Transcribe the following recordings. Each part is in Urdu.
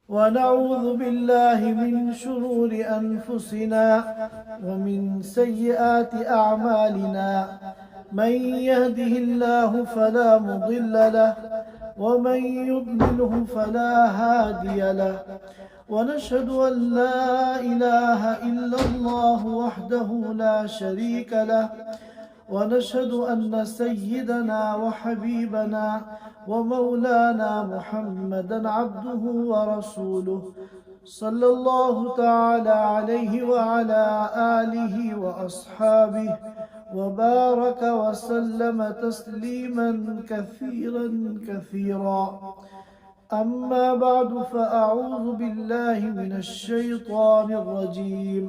ونعوذ بالله من شرور أنفسنا ومن سيئات أعمالنا من يهده الله فلا مضل له ومن يضلله فلا هادي له ونشهد أن لا إله إلا الله وحده لا شريك له ونشهد أن سيدنا وحبيبنا ومولانا محمدا عبده ورسوله صلى الله تعالى عليه وعلى آله وأصحابه وبارك وسلم تسليما كثيرا كثيرا. أما بعد فأعوذ بالله من الشيطان الرجيم.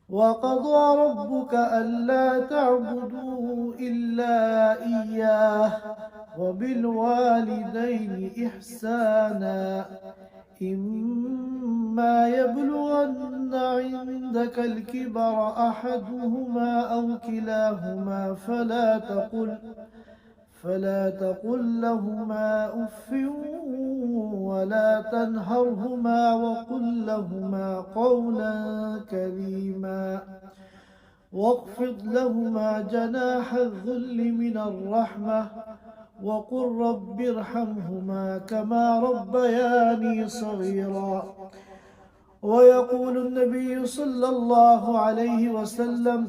وقضى ربك ألا تعبدوا إلا إياه وبالوالدين إحسانا إما يبلغن عندك الكبر أحدهما أو كلاهما فلا تقل لهما أف ولا تنهرهما وقل لهما قولا كريما واخفض لهما جناح الذل من الرحمة وقل رب ارحمهما كما ربياني صغيرا. ويقول النبي صلى الله عليه وسلم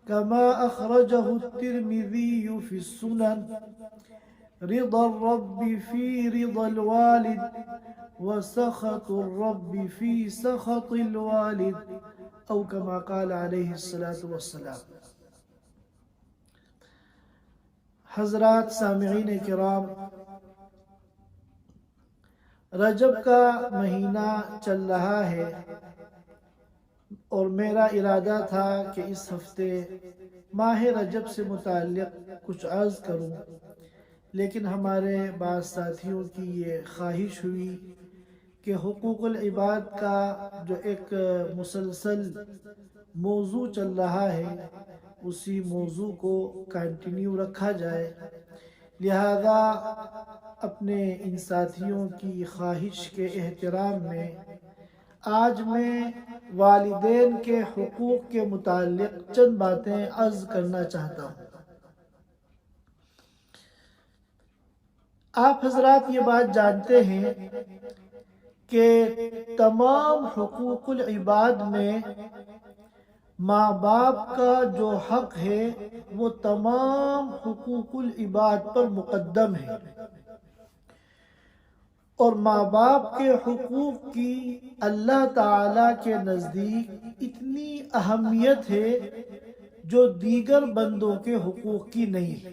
كما أخرجه الترمذي في السنن: رضا الرب في رضا الوالد وسخط الرب في سخط الوالد أو كما قال عليه الصلاة والسلام. حضرات سامعین کرام، رجب کا مہینہ چل رہا ہے اور میرا ارادہ تھا کہ اس ہفتے ماہ رجب سے متعلق کچھ عرض کروں، لیکن ہمارے بعض ساتھیوں کی یہ خواہش ہوئی کہ حقوق العباد کا جو ایک مسلسل موضوع چل رہا ہے اسی موضوع کو کنٹینیو رکھا جائے، لہذا اپنے ان ساتھیوں کی خواہش کے احترام میں آج میں والدین کے حقوق کے متعلق چند باتیں عرض کرنا چاہتا ہوں۔ آپ حضرات یہ بات جانتے ہیں کہ تمام حقوق العباد میں ماں باپ کا جو حق ہے وہ تمام حقوق العباد پر مقدم ہے، اور ماں باپ کے حقوق کی اللہ تعالیٰ کے نزدیک اتنی اہمیت ہے جو دیگر بندوں کے حقوق کی نہیں ہے۔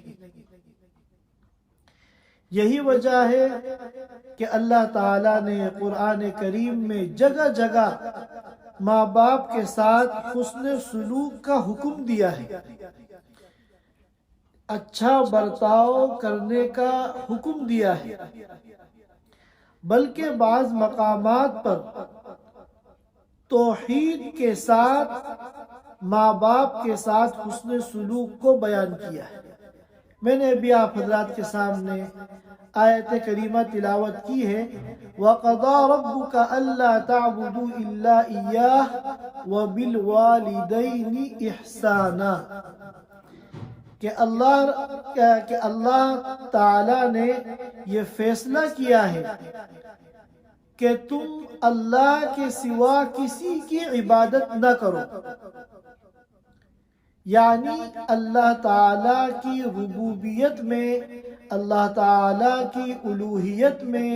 یہی وجہ ہے کہ اللہ تعالیٰ نے قرآن کریم میں جگہ جگہ ماں باپ کے ساتھ حسن سلوک کا حکم دیا ہے، اچھا برتاؤ کرنے کا حکم دیا ہے، بلکہ بعض مقامات پر توحید کے ساتھ ماں باپ کے ساتھ حسن سلوک کو بیان کیا ہے۔ میں نے ابھی آپ حضرات کے سامنے آیت کریمہ تلاوت کی ہے: وَقَضَى رَبُّكَ أَلَّا تَعْبُدُوا إِلَّا إِيَّاهُ وَبِالْوَالِدَيْنِ إِحْسَانًا، کہ اللہ تعالیٰ نے یہ فیصلہ کیا ہے کہ تم اللہ کے سوا کسی کی عبادت نہ کرو، یعنی اللہ تعالیٰ کی ربوبیت میں، اللہ تعالیٰ کی الوہیت میں،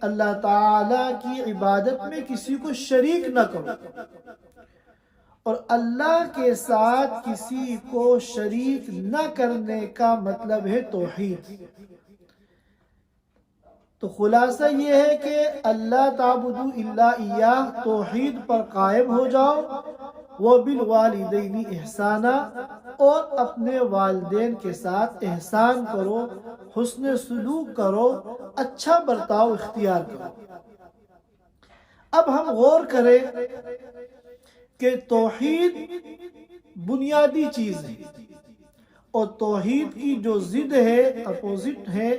اللہ تعالیٰ کی عبادت میں کسی کو شریک نہ کرو، اور اللہ کے ساتھ کسی کو شریک نہ کرنے کا مطلب ہے توحید۔ تو خلاصہ یہ ہے کہ اللہ تعبدوا الا ایاہ، توحید پر قائم ہو جاؤ، وبالوالدین احسانا، اور اپنے والدین کے ساتھ احسان کرو، حسن سلوک کرو، اچھا برتاؤ اختیار کرو۔ اب ہم غور کریں کہ توحید بنیادی چیز ہے، اور توحید کی جو ضد ہے، اپوزٹ ہے،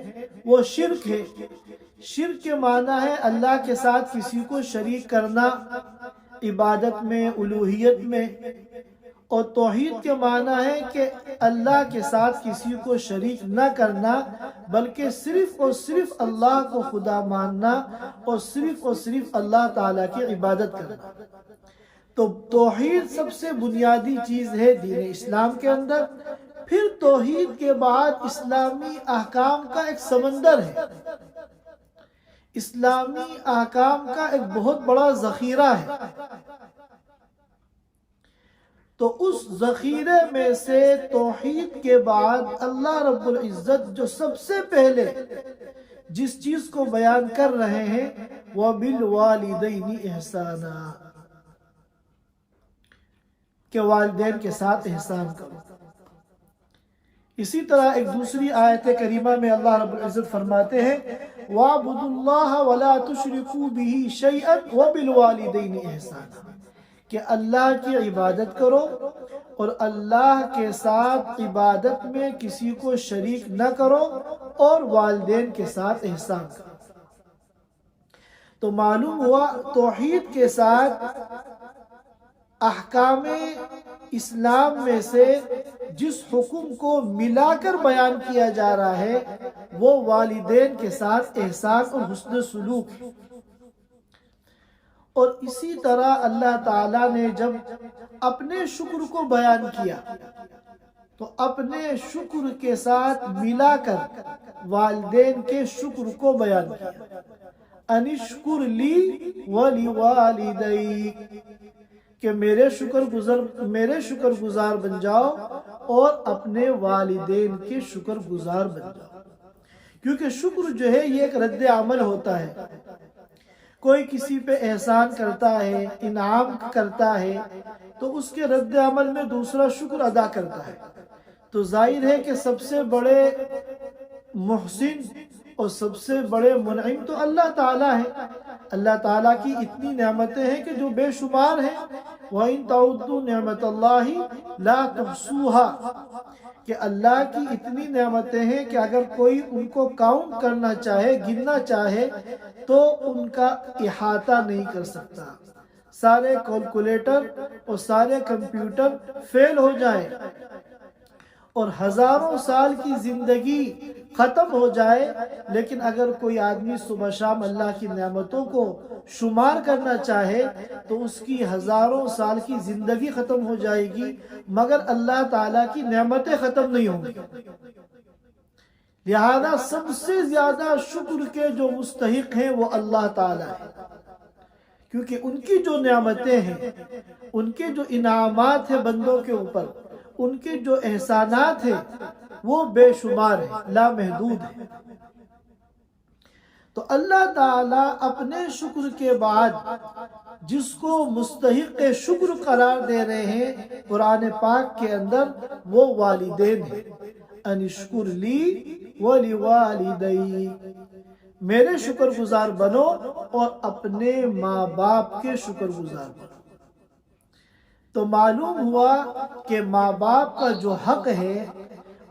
وہ شرک ہے۔ شرک کے معنی ہے اللہ کے ساتھ کسی کو شریک کرنا عبادت میں، الوہیت میں، اور توحید کے معنی ہے کہ اللہ کے ساتھ کسی کو شریک نہ کرنا بلکہ صرف اور صرف اللہ کو خدا ماننا اور صرف اللہ تعالیٰ کی عبادت کرنا۔ تو توحید سب سے بنیادی چیز ہے دین اسلام کے اندر۔ پھر توحید کے بعد اسلامی احکام کا ایک سمندر ہے، اسلامی احکام کا ایک بہت بڑا ذخیرہ ہے۔ تو اس ذخیرے میں سے توحید کے بعد اللہ رب العزت جو سب سے پہلے جس چیز کو بیان کر رہے ہیں وَبِالْوَالِدَيْنِ إِحْسَانًا، کہ والدین کے ساتھ احسان کرو۔ اسی طرح ایک دوسری آیت کریمہ میں اللہ رب العزت فرماتے ہیں وَاعْبُدُوا اللَّهَ وَلَا تُشْرِكُوا بِهِ شَيْئًا وَبِالْوَالِدَيْنِ إِحْسَانًا، کہ اللہ کی عبادت کرو اور اللہ کے ساتھ عبادت میں کسی کو شریک نہ کرو اور والدین کے ساتھ احسان کرو۔ تو معلوم ہوا توحید کے ساتھ احکام اسلام میں سے جس حکم کو ملا کر بیان کیا جا رہا ہے وہ والدین کے ساتھ احسان اور حسن سلوک ہے۔ اور اسی طرح اللہ تعالیٰ نے جب اپنے شکر کو بیان کیا تو اپنے شکر کے ساتھ ملا کر والدین کے شکر کو بیان کیا، انشکر لی وَلِوَالِدَيْكَ، کہ میرے شکر گزار بن جاؤ اور اپنے والدین کے شکر گزار بن جاؤ۔ کیونکہ شکر جو ہے یہ ایک رد عمل ہوتا ہے، کوئی کسی پہ احسان کرتا ہے، انعام کرتا ہے تو اس کے رد عمل میں دوسرا شکر ادا کرتا ہے۔ تو ظاہر ہے کہ سب سے بڑے محسن اور سب سے بڑے منعم تو اللہ تعالیٰ ہے۔ اللہ تعالیٰ کی اتنی نعمتیں ہیں کہ جو بے شمار ہیں، وَإِن تَعُدُّوا نِعْمَةَ اللَّهِ لَا تُحْصُوهَا، کہ اللہ کی اتنی نعمتیں ہیں کہ اگر کوئی ان کو کاؤنٹ کرنا چاہے، گننا چاہے تو ان کا احاطہ نہیں کر سکتا۔ سارے کیلکولیٹر اور سارے کمپیوٹر فیل ہو جائے اور ہزاروں سال کی زندگی ختم ہو جائے، لیکن اگر کوئی آدمی صبح شام اللہ کی نعمتوں کو شمار کرنا چاہے تو اس کی ہزاروں سال کی زندگی ختم ہو جائے گی، مگر اللہ تعالیٰ کی نعمتیں ختم نہیں ہوں گی۔ لہذا سب سے زیادہ شکر کے جو مستحق ہیں وہ اللہ تعالیٰ ہے، کیونکہ ان کی جو نعمتیں ہیں، ان کے جو انعامات ہیں بندوں کے اوپر، ان کے جو احسانات ہیں وہ بے شمار ہیں، لامحدود ہیں۔ تو اللہ تعالیٰ اپنے شکر کے بعد جس کو مستحق شکر قرار دے رہے ہیں قرآن پاک کے اندر وہ والدین ہیں۔ انشکر لی وَلِوَالِدَيْكَ، میرے شکر گزار بنو اور اپنے ماں باپ کے شکر گزار بنو۔ تو معلوم ہوا کہ ماں باپ کا جو حق ہے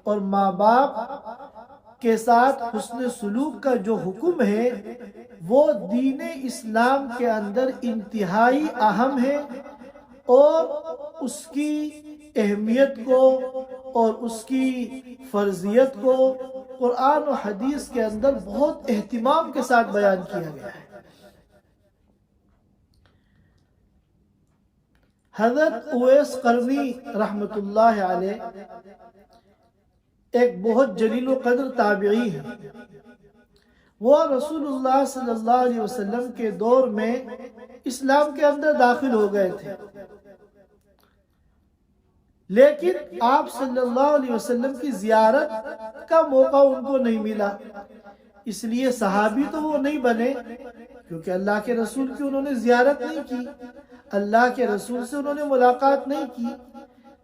اور ماں باپ کے ساتھ حسن سلوک کا جو حکم ہے وہ دین اسلام کے اندر انتہائی اہم ہے، اور اس کی اہمیت کو اور اس کی فرضیت کو قرآن و حدیث کے اندر بہت اہتمام کے ساتھ بیان کیا گیا ہے۔ حضرت اویس قرنی رحمت اللہ علیہ ایک بہت جلیل و قدر تابعی ہے۔ وہ رسول اللہ صلی اللہ علیہ وسلم کے دور میں اسلام کے اندر داخل ہو گئے تھے، لیکن آپ صلی اللہ علیہ وسلم کی زیارت کا موقع ان کو نہیں ملا، اس لیے صحابی تو وہ نہیں بنے، کیونکہ اللہ کے رسول کی انہوں نے زیارت نہیں کی، اللہ کے رسول سے انہوں نے ملاقات نہیں کی۔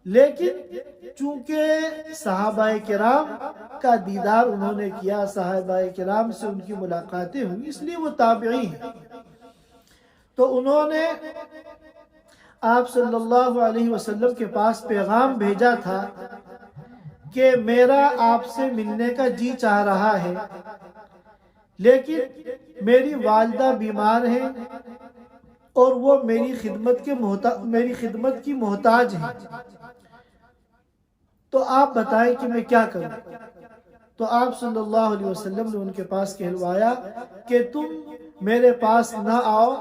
لیکن چونکہ صحابہ کرام کا دیدار انہوں نے کیا، صحابہ کرام سے ان کی ملاقاتیں ہوئی، اس لیے وہ تابعی ہیں۔ تو انہوں نے آپ صلی اللہ علیہ وسلم کے پاس پیغام بھیجا تھا کہ میرا آپ سے ملنے کا جی چاہ رہا ہے، لیکن میری والدہ بیمار ہیں اور وہ میری خدمت کی محتاج ہیں، تو آپ بتائیں کہ میں کیا کروں؟ تو آپ صلی اللہ علیہ وسلم نے ان کے پاس کہلوایا کہ تم میرے پاس نہ آؤ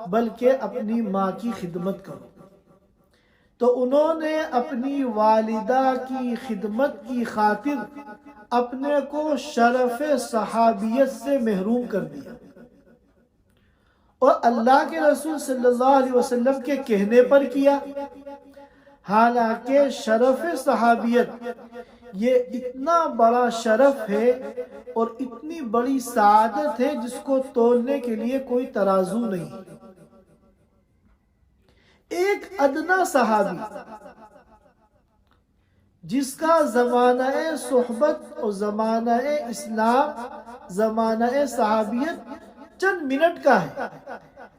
بلکہ اپنی ماں کی خدمت کرو۔ تو انہوں نے اپنی والدہ کی خدمت کی خاطر اپنے کو شرف صحابیت سے محروم کر دیا، اور اللہ کے رسول صلی اللہ علیہ وسلم کے کہنے پر کیا، حالانکہ شرف صحابیت یہ اتنا بڑا شرف ہے اور اتنی بڑی سعادت ہے جس کو تولنے کے لیے کوئی ترازو نہیں۔ ایک ادنا صحابی جس کا زمانہ صحبت اور زمانہ اسلام، زمانہ صحابیت چند منٹ کا ہے،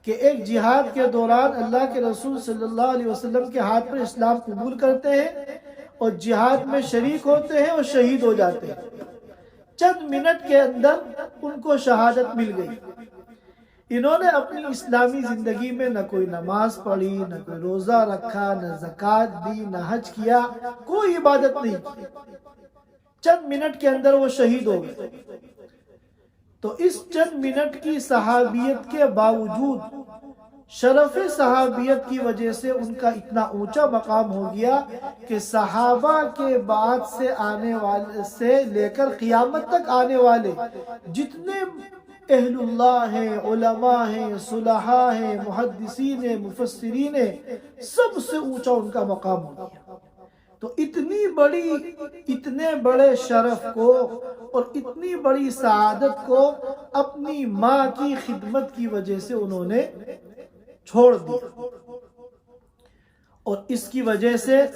کہ ایک جہاد کے دوران اللہ کے رسول صلی اللہ علیہ وسلم کے ہاتھ پر اسلام قبول کرتے ہیں اور جہاد میں شریک ہوتے ہیں اور شہید ہو جاتے ہیں۔ چند منٹ کے اندر ان کو شہادت مل گئی۔ انہوں نے اپنی اسلامی زندگی میں نہ کوئی نماز پڑھی، نہ کوئی روزہ رکھا، نہ زکوٰۃ دی، نہ حج کیا، کوئی عبادت نہیں کی، چند منٹ کے اندر وہ شہید ہو گئے۔ تو اس چند منٹ کی صحابیت کے باوجود شرف صحابیت کی وجہ سے ان کا اتنا اونچا مقام ہو گیا کہ صحابہ کے بعد سے آنے والے سے لے کر قیامت تک آنے والے جتنے اہل اللہ ہیں، علماء ہیں، صلحاء ہیں، محدثین ہیں، مفسرین ہیں، سب سے اونچا ان کا مقام ہو گیا۔ تو اتنے بڑے شرف کو اور اتنی بڑی سعادت کو اپنی ماں کی خدمت کی وجہ سے انہوں نے چھوڑ دیا، اور اس کی وجہ سے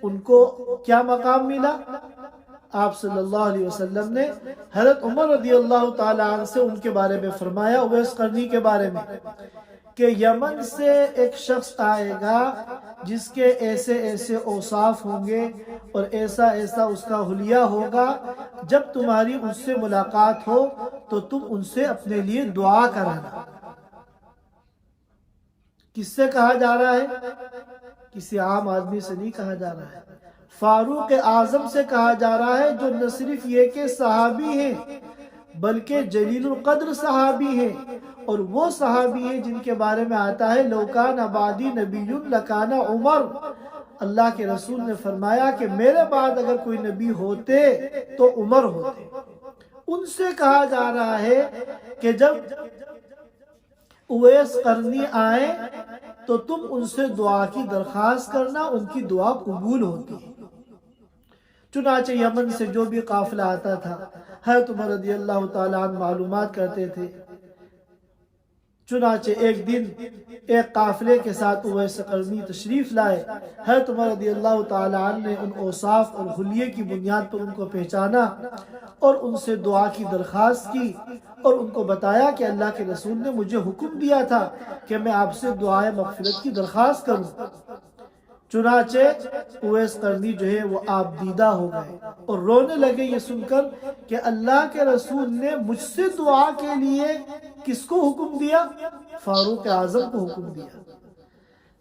ان کو کیا مقام ملا؟ آپ صلی اللہ علیہ وسلم نے حضرت عمر رضی اللہ تعالی عنہ سے ان کے بارے میں فرمایا، اویس قرنی کے بارے میں، کہ یمن سے ایک شخص آئے گا جس کے ایسے ایسے اوصاف ہوں گے اور ایسا ایسا اس کا حلیہ ہوگا، جب تمہاری اس سے ملاقات ہو تو تم ان سے اپنے لیے دعا کرانا۔ کس سے کہا جا رہا ہے؟ کسی عام آدمی سے نہیں کہا جا رہا ہے، فاروق اعظم سے کہا جا رہا ہے، جو نہ صرف یہ کہ صحابی ہیں بلکہ جلیل القدر صحابی ہیں، اور وہ صحابی ہیں جن کے بارے میں آتا ہے لو کان بعدی نبی لکان عمر۔ اللہ کے رسول نے فرمایا کہ میرے بعد اگر کوئی نبی ہوتے تو عمر ہوتے۔ ان سے کہا جا رہا ہے کہ جب اویس قرنی آئے تو تم ان سے دعا کی درخواست کرنا، ان کی دعا قبول ہوتی ہے۔ چنانچہ یمن سے جو بھی قافلہ آتا تھا حضرت عمر رضی اللہ تعالیٰ عنہ معلومات کرتے تھے۔ چنانچہ ایک دن ایک قافلے کے ساتھ اویس قرنی تشریف لائے، حضرت عمر رضی اللہ تعالیٰ عنہ نے ان اوصاف اور حلیے کی بنیاد پر ان کو پہچانا اور ان سے دعا کی درخواست کی، اور ان کو بتایا کہ اللہ کے رسول نے مجھے حکم دیا تھا کہ میں آپ سے دعائے مغفرت کی درخواست کروں۔ چنانچہ اویس قرنی جو ہے وہ آپ دیدہ ہو گئے اور رونے لگے یہ سن کر کہ اللہ کے رسول نے مجھ سے دعا کے لیے کس کو حکم دیا؟ فاروق اعظم کو حکم دیا۔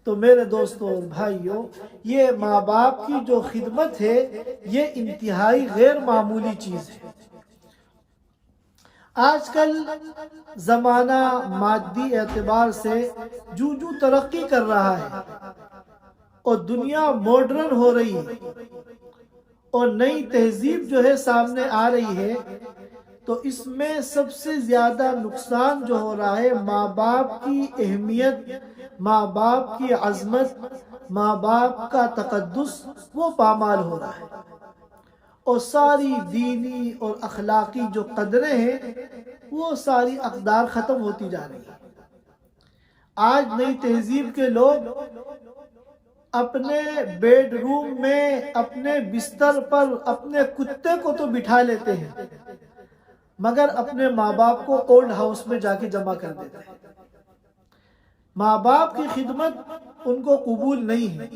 تو میرے دوستوں اور بھائیوں، یہ ماں باپ کی جو خدمت ہے یہ انتہائی غیر معمولی چیز ہے۔ آج کل زمانہ مادی اعتبار سے جو ترقی کر رہا ہے اور دنیا ماڈرن ہو رہی ہے اور نئی تہذیب جو ہے سامنے آ رہی ہے، تو اس میں سب سے زیادہ نقصان جو ہو رہا ہے ماں باپ کی اہمیت، ماں باپ کی عظمت، ماں باپ کا تقدس وہ پامال ہو رہا ہے، اور ساری دینی اور اخلاقی جو قدریں ہیں وہ ساری اقدار ختم ہوتی جا رہی ہیں۔ آج نئی تہذیب کے لوگ اپنے بیڈ روم میں اپنے بستر پر اپنے کتے کو تو بٹھا لیتے ہیں، مگر اپنے ماں باپ کو اولڈ ہاؤس میں جا کے جمع کر دیتے ہیں۔ ماں باپ کی خدمت ان کو قبول نہیں ہے،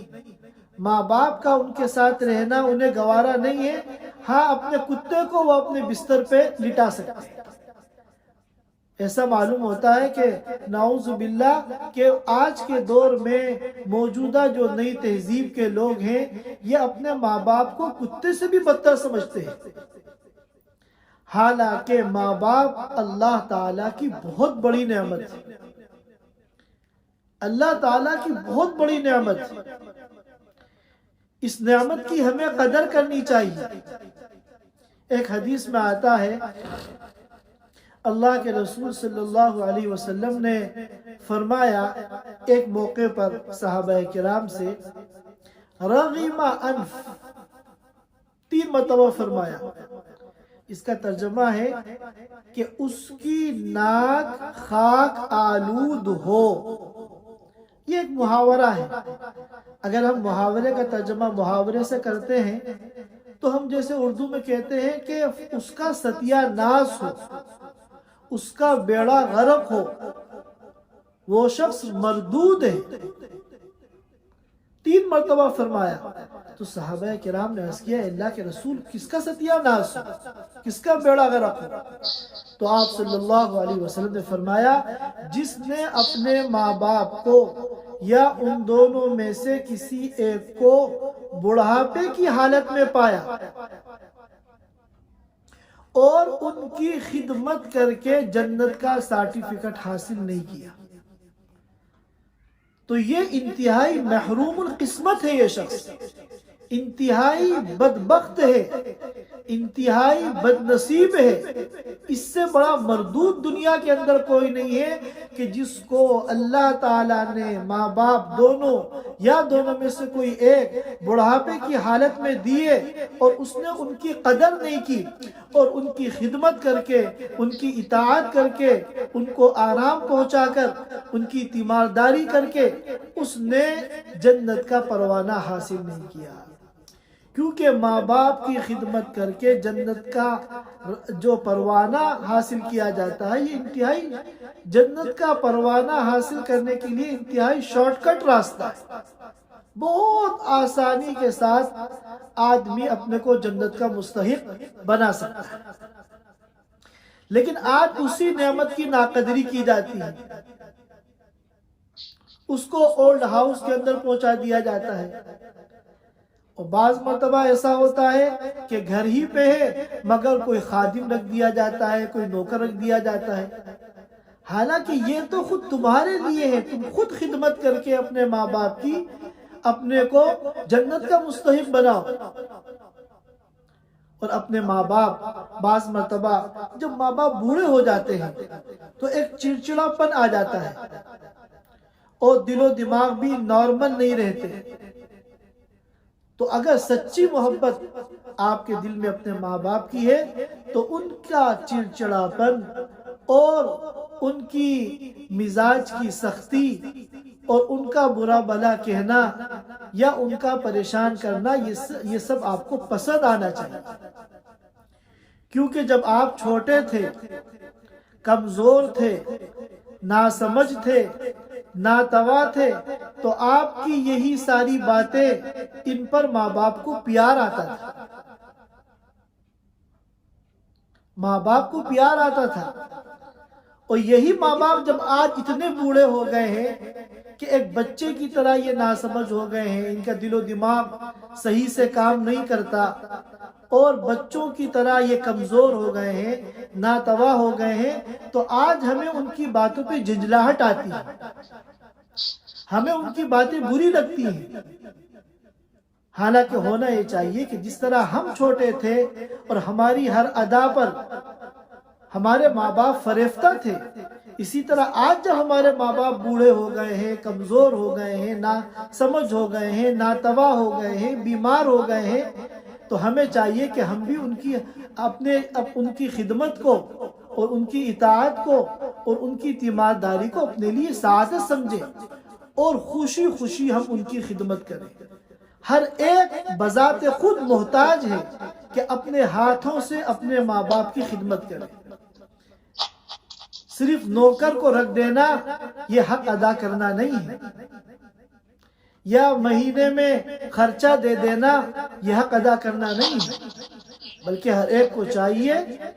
ماں باپ کا ان کے ساتھ رہنا انہیں گوارا نہیں ہے، ہاں اپنے کتے کو وہ اپنے بستر پہ لٹا سکتے ہیں، ایسا معلوم ہوتا ہے کہ نعوذ باللہ کہ آج کے دور میں موجودہ جو نئی تہذیب کے لوگ ہیں یہ اپنے ماں باپ کو کتے سے بھی بدتر سمجھتے ہیں، حالانکہ ماں باپ اللہ تعالیٰ کی بہت بڑی نعمت ہے، اللہ تعالیٰ کی بہت بڑی نعمت ہے۔ اس نعمت کی ہمیں قدر کرنی چاہیے۔ ایک حدیث میں آتا ہے اللہ کے رسول صلی اللہ علیہ وسلم نے فرمایا ایک موقع پر صحابہ کرام سے، رغم انف، 3 مرتبہ فرمایا۔ اس کا ترجمہ ہے کہ اس کی ناک خاک آلود ہو۔ یہ ایک محاورہ ہے۔ اگر ہم محاورے کا ترجمہ محاورے سے کرتے ہیں تو ہم جیسے اردو میں کہتے ہیں کہ اس کا ستیہ ناس ہو، اس کا بیڑا غرق ہو، وہ شخص مردود ہے۔ 3 مرتبہ فرمایا تو صحابہ کرام نے عرض کیا اللہ کے رسول کس کا ستیہ ناس ہو، کس کا بیڑا غرق ہو؟ تو آپ صلی اللہ علیہ وسلم نے فرمایا جس نے اپنے ماں باپ کو یا ان دونوں میں سے کسی ایک کو بڑھاپے کی حالت میں پایا اور ان کی خدمت کر کے جنت کا سرٹیفکیٹ حاصل نہیں کیا تو یہ انتہائی محروم القسمت ہے، یہ شخص انتہائی بدبخت ہے، انتہائی بد نصیب ہے۔ اس سے بڑا مردود دنیا کے اندر کوئی نہیں ہے کہ جس کو اللہ تعالیٰ نے ماں باپ دونوں یا دونوں میں سے کوئی ایک بڑھاپے کی حالت میں دیے اور اس نے ان کی قدر نہیں کی اور ان کی خدمت کر کے، ان کی اطاعت کر کے، ان کو آرام پہنچا کر، ان کی تیمارداری کر کے اس نے جنت کا پروانہ حاصل نہیں کیا۔ کیونکہ ماں باپ کی خدمت کر کے جنت کا جو پروانہ حاصل کیا جاتا ہے یہ انتہائی، جنت کا پروانہ حاصل کرنے کے لیے انتہائی شارٹ کٹ راستہ ہے۔ بہت آسانی کے ساتھ آدمی اپنے کو جنت کا مستحق بنا سکتا ہے، لیکن آج اسی نعمت کی ناقدری کی جاتی ہے، اس کو اولڈ ہاؤس کے اندر پہنچا دیا جاتا ہے۔ اور بعض مرتبہ ایسا ہوتا ہے کہ گھر ہی پہ ہے مگر کوئی خادم رکھ دیا جاتا ہے، کوئی نوکر رکھ دیا جاتا ہے، حالانکہ یہ تو خود تمہارے لیے ہے، تم خود خدمت کر کے اپنے ماں باپ کی اپنے کو جنت کا مستحق بناؤ۔ اور اپنے ماں باپ بعض مرتبہ جب ماں باپ بوڑھے ہو جاتے ہیں تو ایک چڑچڑا پن آ جاتا ہے اور دل و دماغ بھی نارمل نہیں رہتے۔ تو اگر سچی محبت آپ کے دل میں اپنے ماں باپ کی ہے تو ان کا چڑچڑا پن اور ان کی مزاج کی سختی اور ان کا برا بھلا کہنا یا ان کا پریشان کرنا یہ سب آپ کو پسند آنا چاہیے، کیونکہ جب آپ چھوٹے تھے، کمزور تھے، ناسمجھ تھے، ناتوا تھے تو آپ کی یہی ساری باتیں ان پر ماں باپ کو پیار آتا تھا، ماں باپ کو پیار آتا تھا۔ اور یہی ماں باپ جب آج اتنے بوڑھے ہو گئے ہیں کہ ایک بچے کی طرح یہ ناسمجھ ہو گئے ہیں، ان کا دل و دماغ صحیح سے کام نہیں کرتا اور بچوں کی طرح یہ کمزور ہو گئے ہیں، ناتوا ہو گئے ہیں، تو آج ہمیں ان کی باتوں پہ جھنجھلاہٹ آتی ہے، ہمیں ان کی باتیں بری لگتی ہیں۔ حالانکہ ہونا یہ چاہیے کہ جس طرح ہم چھوٹے تھے اور ہماری ہر ادا پر ہمارے ماں باپ فریفتہ تھے، اسی طرح آج جب ہمارے ماں باپ بوڑھے ہو گئے ہیں، کمزور ہو گئے ہیں، نا سمجھ ہو گئے ہیں، ناتوا ہو گئے ہیں، بیمار ہو گئے ہیں، تو ہمیں چاہیے کہ ہم بھی ان کی خدمت کو اور ان کی اطاعت کو اور ان کی تیمارداری کو اپنے لیے سعادت سمجھیں اور خوشی خوشی ہم ان کی خدمت کریں۔ ہر ایک بذات خود محتاج ہے کہ اپنے ہاتھوں سے اپنے ماں باپ کی خدمت کرے۔ صرف نوکر کو رکھ دینا یہ حق ادا کرنا نہیں ہے، یا مہینے میں خرچہ دے دینا یہ حق ادا کرنا نہیں ہے۔ بلکہ ہر ایک کو چاہیے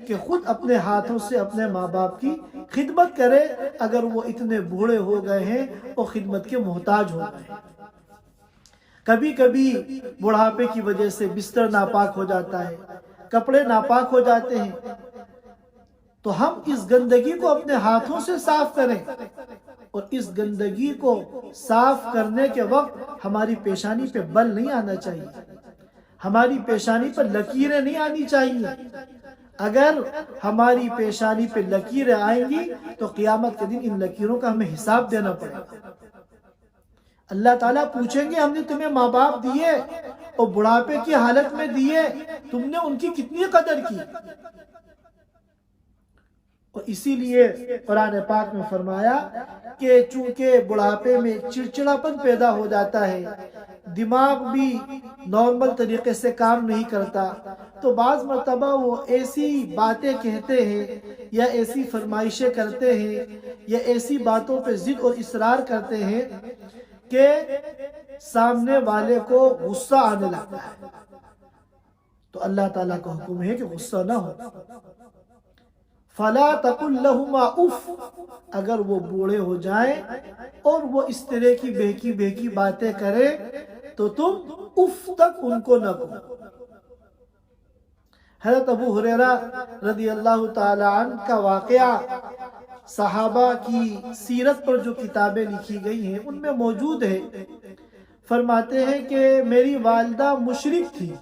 کہ خود اپنے ہاتھوں سے اپنے ماں باپ کی خدمت کرے اگر وہ اتنے بوڑھے ہو گئے ہیں اور خدمت کے محتاج ہو گئے ہیں۔ کبھی کبھی بڑھاپے کی وجہ سے بستر ناپاک ہو جاتا ہے، کپڑے ناپاک ہو جاتے ہیں، تو ہم اس گندگی کو اپنے ہاتھوں سے صاف کریں، اور اس گندگی کو صاف کرنے کے وقت ہماری پیشانی پہ بل نہیں آنا چاہیے، ہماری پیشانی پر لکیریں نہیں آنی چاہیے۔ اگر ہماری پیشانی پہ لکیریں آئیں گی تو قیامت کے دن ان لکیروں کا ہمیں حساب دینا پڑے گا۔ اللہ تعالیٰ پوچھیں گے ہم نے تمہیں ماں باپ دیے اور بڑھاپے کی حالت میں دیے، تم نے ان کی کتنی قدر کی؟ اور اسی لیے قرآن پاک میں فرمایا کہ چونکہ بڑھاپے میں چڑچڑاپن پیدا ہو جاتا ہے، دماغ بھی نارمل طریقے سے کام نہیں کرتا، تو بعض مرتبہ وہ ایسی باتیں کہتے ہیں یا ایسی فرمائشیں کرتے ہیں یا ایسی باتوں پہ ضد اور اصرار کرتے ہیں کہ سامنے والے کو غصہ آنے لگتا ہے۔ تو اللہ تعالیٰ کا حکم ہے کہ غصہ نہ ہو۔ فَلَا تَقُلْ لَهُمَا اُفْ، اگر وہ بوڑھے ہو جائیں اور وہ اس طرح کی بہکی بہکی باتیں کریں تو تم اف تک ان کو نہ کہو۔ حضرت ابو ہریرہ رضی اللہ تعالی عنہ کا واقعہ صحابہ کی سیرت پر جو کتابیں لکھی گئی ہیں ان میں موجود ہے۔ فرماتے ہیں کہ میری والدہ مشرک تھی۔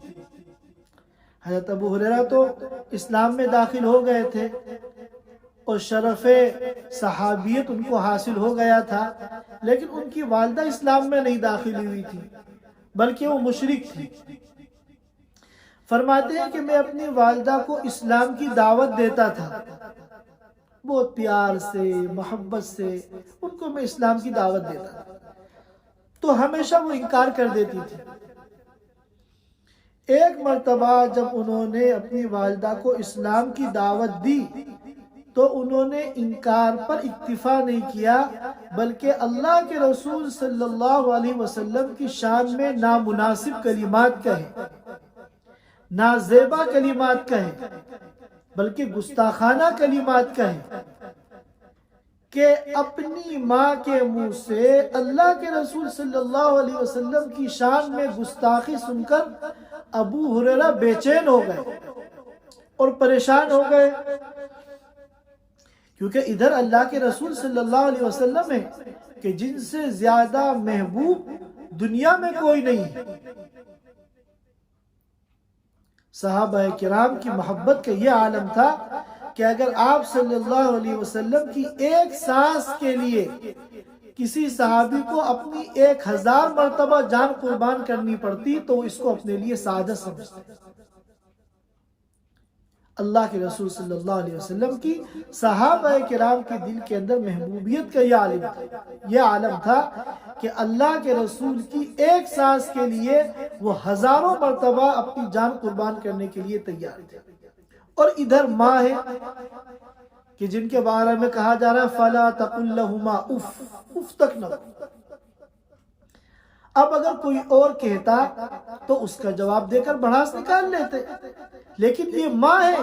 حضرت ابو ہریرہ تو اسلام میں داخل ہو گئے تھے اور شرف صحابیت ان کو حاصل ہو گیا تھا، لیکن ان کی والدہ اسلام میں نہیں داخل ہوئی تھی بلکہ وہ مشرک تھی۔ فرماتے ہیں کہ میں اپنی والدہ کو اسلام کی دعوت دیتا تھا، بہت پیار سے محبت سے ان کو میں اسلام کی دعوت دیتا تھا، تو ہمیشہ وہ انکار کر دیتی تھی۔ ایک مرتبہ جب انہوں نے اپنی والدہ کو اسلام کی دعوت دی تو انہوں نے انکار پر اکتفا نہیں کیا، بلکہ اللہ کے رسول صلی اللہ علیہ وسلم کی شان میں نامناسب کلمات کہے، نازیبا کلمات کہے، بلکہ گستاخانہ کلمات کہے کہ اپنی ماں کے منہ سے اللہ کے رسول صلی اللہ علیہ وسلم کی شان میں گستاخی سن کر ابو ہریرہ بے چین ہو گئے اور پریشان ہو گئے، کیونکہ ادھر اللہ کے رسول صلی اللہ علیہ وسلم ہے کہ جن سے زیادہ محبوب دنیا میں کوئی نہیں ہے۔ صحابہ کرام کی محبت کا یہ عالم تھا کہ اگر آپ صلی اللہ علیہ وسلم کی ایک سانس کے لیے کسی صحابی کو اپنی 1000 مرتبہ جان قربان کرنی پڑتی تو اس کو اپنے لیے سعادت سمجھتے۔ اللہ کے رسول صلی اللہ علیہ وسلم کی صحابہ کرام کے دل کے اندر محبوبیت کا یہ عالم تھا کہ اللہ کے رسول کی ایک سانس کے لیے وہ ہزاروں مرتبہ اپنی جان قربان کرنے کے لیے تیار تھے۔ اور ادھر ماں ہے کہ جن کے بارے میں کہا جا رہا ہے فَلَا تَقُلْ لَهُمَا اف تک نہ۔ اب اگر کوئی اور کہتا تو اس کا جواب دے کر بڑھاس نکال لیتے، لیکن یہ ماں ہے۔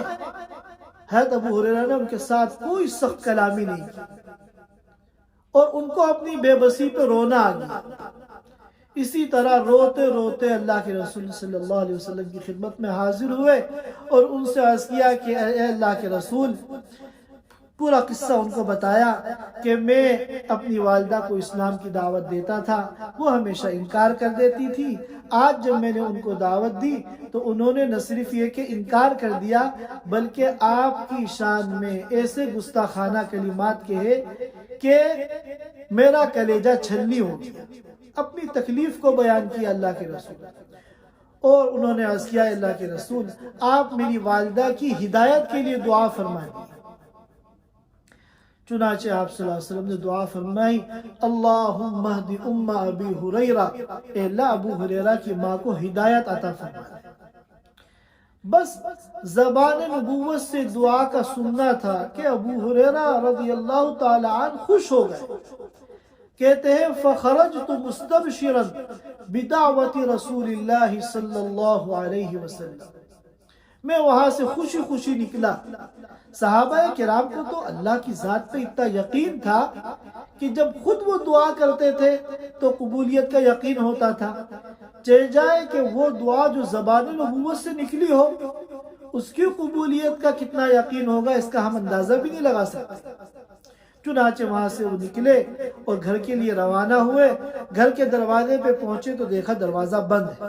حضرت ابو ہریرہ نے ان کے ساتھ کوئی سخت کلامی نہیں کی اور ان کو اپنی بے بسی پہ رونا آ گیا۔ اسی طرح روتے روتے اللہ کے رسول صلی اللہ علیہ وسلم کی خدمت میں حاضر ہوئے اور ان سے عرض کیا کہ اے اللہ کے رسول، پورا قصہ ان کو بتایا کہ میں اپنی والدہ کو اسلام کی دعوت دیتا تھا، وہ ہمیشہ انکار کر دیتی تھی، آج جب میں نے ان کو دعوت دی تو انہوں نے نہ صرف یہ کہ انکار کر دیا بلکہ آپ کی شان میں ایسے گستاخانہ کلمات کہے کہ میرا کلیجہ چھلنی ہو گیا۔ اپنی تکلیف کو بیان کیا اللہ کے رسول، اور انہوں نے عرض کیا اللہ کے رسول آپ میری والدہ کی ہدایت کے لیے دعا فرمائیں۔ چنانچہ آپ صلی اللہ علیہ وسلم نے دعا فرمائی اللہم اہد ام ابی ہریرہ، اے اللہ ابو ہریرہ کی ماں کو ہدایت عطا فرما۔ بس زبان نبوت سے دعا کا سننا تھا کہ ابو ہریرہ رضی اللہ تعالی عنہ خوش ہو گئے۔ کہتے ہیں فخرجت مستبشرا بدعوت رسول اللہ صلی اللہ علیہ وسلم، میں وہاں سے خوشی خوشی نکلا۔ صحابہ کرام کو تو اللہ کی ذات پہ اتنا یقین تھا کہ جب خود وہ دعا کرتے تھے تو قبولیت کا یقین ہوتا تھا، چاہے جائے کہ وہ دعا جو زبان نبوت سے نکلی ہو اس کی قبولیت کا کتنا یقین ہوگا اس کا ہم اندازہ بھی نہیں لگا سکتے۔ چنانچہ وہاں سے وہ نکلے اور گھر کے لیے روانہ ہوئے۔ گھر کے دروازے پہ پہنچے تو دیکھا دروازہ بند ہے،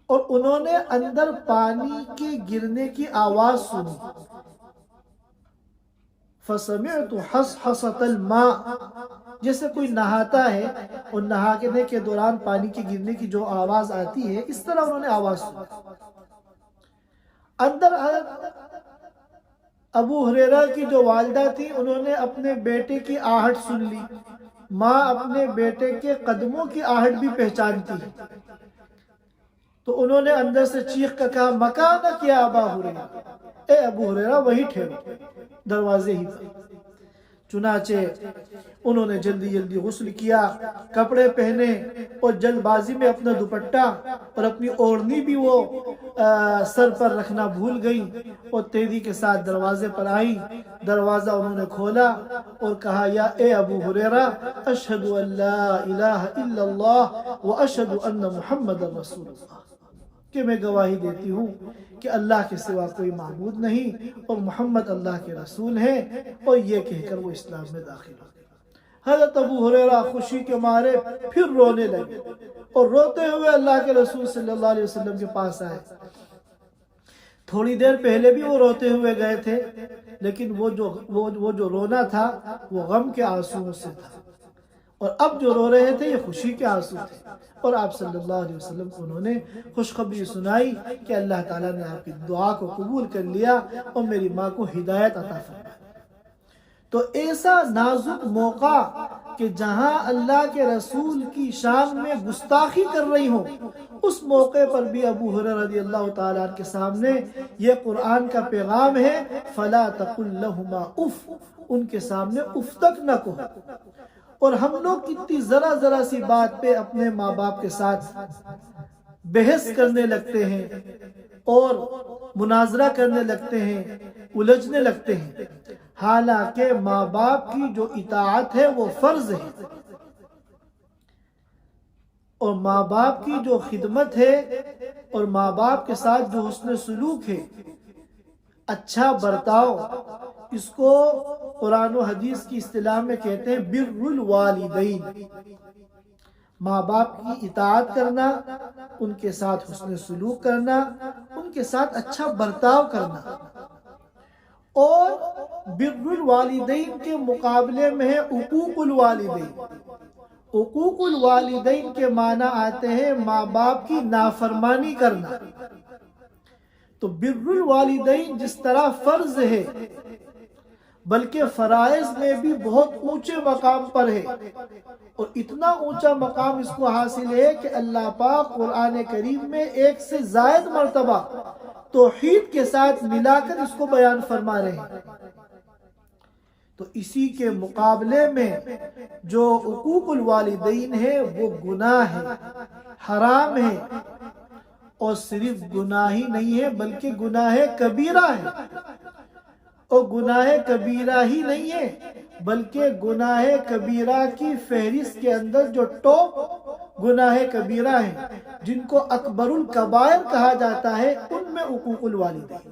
اور انہوں نے اندر پانی کے گرنے کی آواز سنی۔ فَسَمِعْتُ حَصْحَصَةَ الْمَاءِ، جیسے کوئی نہاتا ہے اور نہانے کے دوران پانی کے گرنے کی جو آواز آتی ہے اس طرح انہوں نے آواز سنی۔ اندر ابو ہریرہ کی جو والدہ تھی انہوں نے اپنے بیٹے کی آہٹ سن لی۔ ماں اپنے بیٹے کے قدموں کی آہٹ بھی پہچانتی ہے، تو انہوں نے اندر سے چیخ کر کہا مکانک یا ابا ہریرہ، اے ابو ہریرہ وہی ٹھہرو دروازے ہی پر۔ چنانچہ انہوں نے جلدی جلدی غسل کیا، کپڑے پہنے اور جلد بازی میں اپنا دوپٹہ اور اپنی اوڑھنی بھی وہ سر پر رکھنا بھول گئی اور تیزی کے ساتھ دروازے پر آئی۔ دروازہ انہوں نے کھولا اور کہا یا اے ابو ہریرہ اشہد ان لا الہ الا اللہ و اشہد ان محمد رسول اللہ، کہ میں گواہی دیتی ہوں کہ اللہ کے سوا کوئی معبود نہیں اور محمد اللہ کے رسول ہیں، اور یہ کہہ کر وہ اسلام میں داخل ہو گئے۔ حضرت ابو ہریرہ خوشی کے مارے پھر رونے لگے اور روتے ہوئے اللہ کے رسول صلی اللہ علیہ وسلم کے پاس آئے۔ تھوڑی دیر پہلے بھی وہ روتے ہوئے گئے تھے، لیکن وہ جو رونا تھا وہ غم کے آنسوؤں سے تھا، اور اب جو رو رہے تھے یہ خوشی کے آنسو تھے۔ اور آپ صلی اللہ علیہ وسلم کو انہوں نے خوشخبری سنائی کہ اللہ تعالیٰ نے آپ کی دعا کو قبول کر لیا اور میری ماں کو ہدایت عطا فرمائی۔ تو ایسا نازک موقع کہ جہاں اللہ کے رسول کی شان میں گستاخی کر رہی ہوں، اس موقع پر بھی ابو ہریرہ رضی اللہ تعالیٰ عنہ کے سامنے یہ قرآن کا پیغام ہے فَلَا تَقُلْ لَهُمَا اُف، ان کے سامنے اف تک نہ کہو۔ اور ہم لوگ کتنی ذرا سی بات پہ اپنے ماں باپ کے ساتھ بحث کرنے لگتے ہیں اور مناظرہ کرنے لگتے ہیں، الجھنے لگتے ہیں، حالانکہ ماں باپ کی جو اطاعت ہے وہ فرض ہے، اور ماں باپ کی جو خدمت ہے اور ماں باپ کے ساتھ جو حسن سلوک ہے، اچھا برتاؤ، اس کو قرآن و حدیث کی اصطلاح میں کہتے ہیں بر الوالدین، ماں باپ کی اطاعت کرنا، ان کے ساتھ حسن سلوک کرنا، ان کے ساتھ اچھا برتاؤ کرنا۔ اور بر الوالدین کے مقابلے میں ہے حقوق الوالدین۔ حقوق الوالدین کے معنی آتے ہیں ماں باپ کی نافرمانی کرنا۔ تو بر الوالدین جس طرح فرض ہے بلکہ فرائض میں بھی بہت اونچے مقام پر ہے، اور اتنا اونچا مقام اس کو حاصل ہے کہ اللہ پاک قرآن کریم میں ایک سے زائد مرتبہ توحید کے ساتھ ملا کر اس کو بیان فرما رہے ہیں۔ تو اسی کے مقابلے میں جو حقوق الوالدین ہے وہ گناہ ہے، حرام ہے، اور صرف گناہ ہی نہیں ہے بلکہ گناہ کبیرہ ہے، اور گناہ کبیرہ ہی نہیں ہے بلکہ گناہ کبیرہ کی فہرست کے اندر جو ٹاپ گناہ کبیرہ ہیں جن کو اکبر الکبائر کہا جاتا ہے، ان میں حقوق الوالدین۔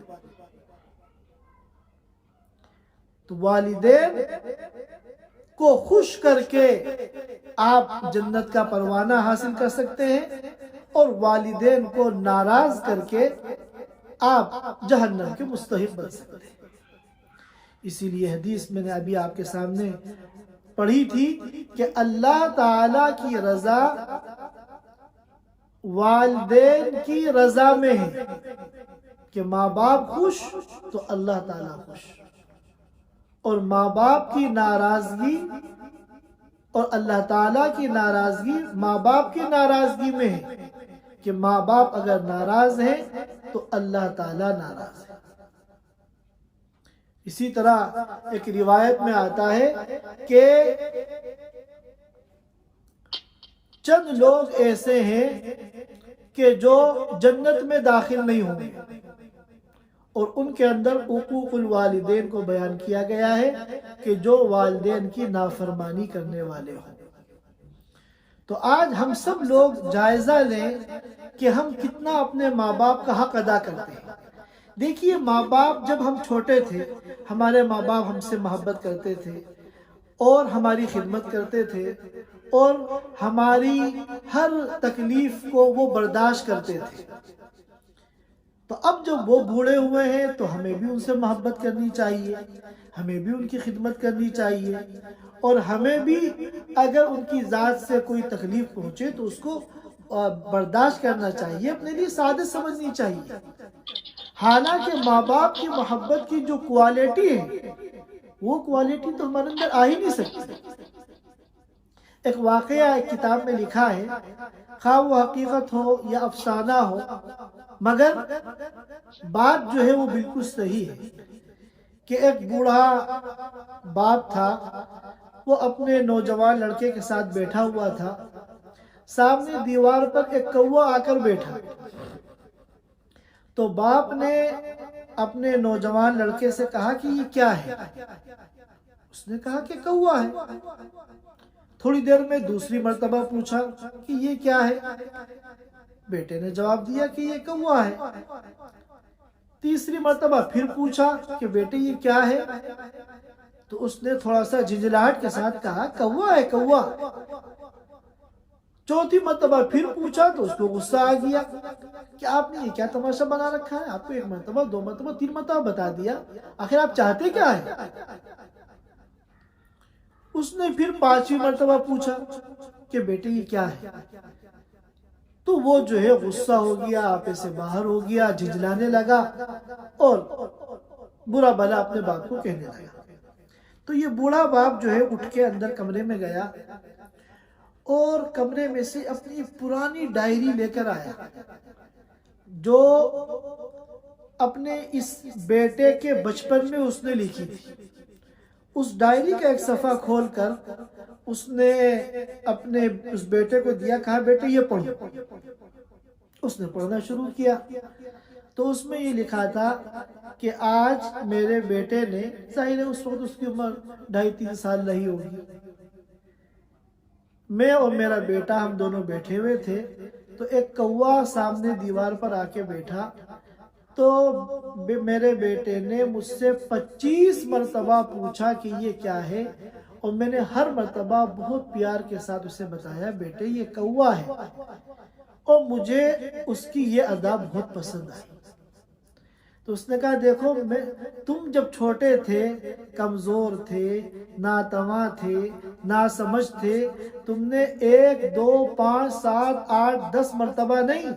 تو والدین کو خوش کر کے آپ جنت کا پروانہ حاصل کر سکتے ہیں، اور والدین کو ناراض کر کے آپ جہنم کے مستحق بن سکتے ہیں۔ اسی لیے حدیث میں نے ابھی آپ کے سامنے پڑھی تھی کہ اللہ تعالیٰ کی رضا والدین کی رضا میں ہے، کہ ماں باپ خوش تو اللہ تعالیٰ خوش، اور ماں باپ کی ناراضگی اور اللہ تعالیٰ کی ناراضگی ماں باپ کی ناراضگی میں ہے، کہ ماں باپ اگر ناراض ہیں تو اللہ تعالیٰ ناراض ہے۔ اسی طرح ایک روایت میں آتا ہے کہ چند لوگ ایسے ہیں کہ جو جنت میں داخل نہیں ہوں گے، اور ان کے اندر حقوق الوالدین کو بیان کیا گیا ہے کہ جو والدین کی نافرمانی کرنے والے ہوں۔ تو آج ہم سب لوگ جائزہ لیں کہ ہم کتنا اپنے ماں باپ کا حق ادا کرتے ہیں۔ دیکھیے، ماں باپ جب ہم چھوٹے تھے، ہمارے ماں باپ ہم سے محبت کرتے تھے اور ہماری خدمت کرتے تھے اور ہماری ہر تکلیف کو وہ برداشت کرتے تھے۔ تو اب جب وہ بوڑھے ہوئے ہیں تو ہمیں بھی ان سے محبت کرنی چاہیے، ہمیں بھی ان کی خدمت کرنی چاہیے، اور ہمیں بھی اگر ان کی ذات سے کوئی تکلیف پہنچے تو اس کو برداشت کرنا چاہیے، اپنے لیے سعادت سمجھنی چاہیے۔ حالانکہ ماں باپ کی محبت کی جو کوالٹی ہے وہ کوالٹی تو ہمارے اندر آ ہی نہیں سکتی۔ ایک واقعہ ایک کتاب میں لکھا ہے، خواہ وہ حقیقت ہو یا افسانہ ہو، مگر بات جو ہے وہ بالکل صحیح ہے کہ ایک بوڑھا باپ تھا، وہ اپنے نوجوان لڑکے کے ساتھ بیٹھا ہوا تھا، سامنے دیوار پر ایک کوا آ کر بیٹھا۔ تو باپ نے اپنے نوجوان لڑکے سے کہا کہ یہ کیا ہے؟ اس نے کہا کہ کوا ہے۔ تھوڑی دیر میں دوسری مرتبہ پوچھا کہ یہ کیا ہے؟ بیٹے نے جواب دیا کہ یہ کوا ہے۔ تیسری مرتبہ پھر پوچھا کہ بیٹے یہ کیا ہے؟ تو اس نے تھوڑا سا جھنجھلاہٹ کے ساتھ کہا کوا ہے، کوا۔ چوتھی مرتبہ پھر پوچھا تو اس کو غصہ آ گیا کہ آپ نے یہ کیا تماشا بنا رکھا ہے؟ آپ کو ایک مرتبہ، دو مرتبہ، تین مرتبہ بتا دیا، آخر آپ چاہتے کیا ہے؟ اس نے پھر پانچویں مرتبہ پوچھا کہ بیٹے یہ کیا ہے؟ تو وہ جو ہے غصہ ہو گیا، آپے سے باہر ہو گیا، جھنجھلانے لگا اور برا بھلا اپنے باپ کو کہنے لگا۔ تو یہ بوڑھا باپ جو ہے اٹھ کے اندر کمرے میں گیا اور کمرے میں سے اپنی پرانی ڈائری لے کر آیا جو اپنے اس بیٹے کے بچپن میں اس نے لکھی تھی۔ اس ڈائری کا ایک صفحہ کھول کر اس نے اپنے اس بیٹے کو دیا، کہا بیٹے یہ پڑھو۔ اس نے پڑھنا شروع کیا تو اس میں یہ لکھا تھا کہ آج میرے بیٹے نے، ظاہر ہے اس وقت اس کی عمر 2.5-3 سال رہی ہوگی، میں اور میرا بیٹا ہم دونوں بیٹھے ہوئے تھے تو ایک کوا سامنے دیوار پر آ کے بیٹھا، تو میرے بیٹے نے مجھ سے 25 مرتبہ پوچھا کہ یہ کیا ہے، اور میں نے ہر مرتبہ بہت پیار کے ساتھ اسے بتایا بیٹے یہ کوا ہے، اور مجھے اس کی یہ ادا بہت پسند آئی۔ تو اس نے کہا دیکھو، تم جب چھوٹے تھے، کمزور تھے، ناتواں تھے، ناسمجھ تھے، تم نے 1 2 5 7 8 10 مرتبہ نہیں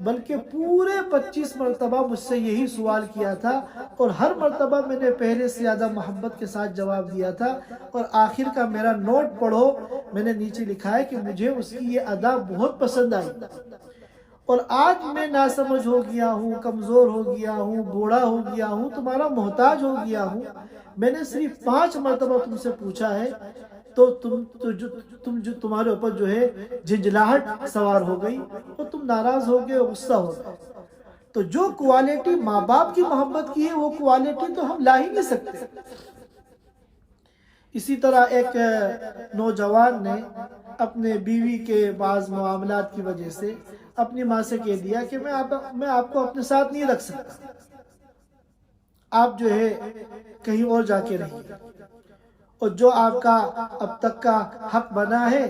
بلکہ پورے 25 مرتبہ مجھ سے یہی سوال کیا تھا، اور ہر مرتبہ میں نے پہلے سے زیادہ محبت کے ساتھ جواب دیا تھا، اور آخر کا میرا نوٹ پڑھو، میں نے نیچے لکھا ہے کہ مجھے اس کی یہ ادا بہت پسند آئی، اور آج میں ناسمجھ ہو گیا ہوں، کمزور ہو گیا ہوں، بوڑھا ہو گیا ہوں، تمہارا محتاج ہو گیا ہوں، میں نے صرف 5 مرتبہ تم سے پوچھا ہے تو تمہارے اوپر جو ہے جھنجھلاہٹ سوار ہو گئی اور تم ناراض ہو گئے اور غصہ ہو گئے۔ تو جو کوالٹی ماں باپ کی محبت کی ہے وہ کوالٹی تو ہم لا ہی نہیں سکتے۔ اسی طرح ایک نوجوان نے اپنے بیوی کے بعض معاملات کی وجہ سے اپنی ماں سے کہہ دیا کہ میں آپ کو اپنے ساتھ نہیں رکھ سکتا، آپ جو ہے کہیں اور جا کے رہیے، اور جو آپ کا اب تک کا حق بنا ہے،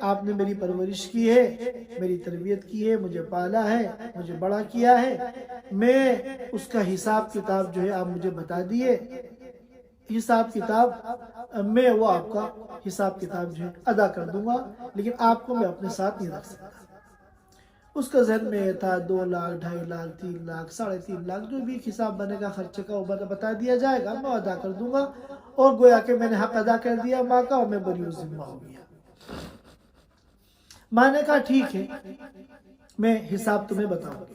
آپ نے میری پرورش کی ہے، میری تربیت کی ہے، مجھے پالا ہے، مجھے بڑا کیا ہے، میں اس کا حساب کتاب جو ہے آپ مجھے بتا دیے، حساب کتاب میں وہ آپ کا حساب کتاب جو ہے ادا کر دوں گا، لیکن آپ کو میں اپنے ساتھ نہیں رکھ سکتا۔ اس کا ذہن میں یہ تھا 2 لاکھ 2.5 لاکھ 3 لاکھ 3.5 لاکھ جو بھی حساب بنے گا خرچے کا وہ بتا دیا جائے گا، میں ادا کر دوں گا، اور گویا کہ میں نے حق ادا کر دیا ماں کا اور میں بری ذمہ ہو گیا۔ ماں نے کہا ٹھیک ہے، میں حساب تمہیں بتاؤں گی۔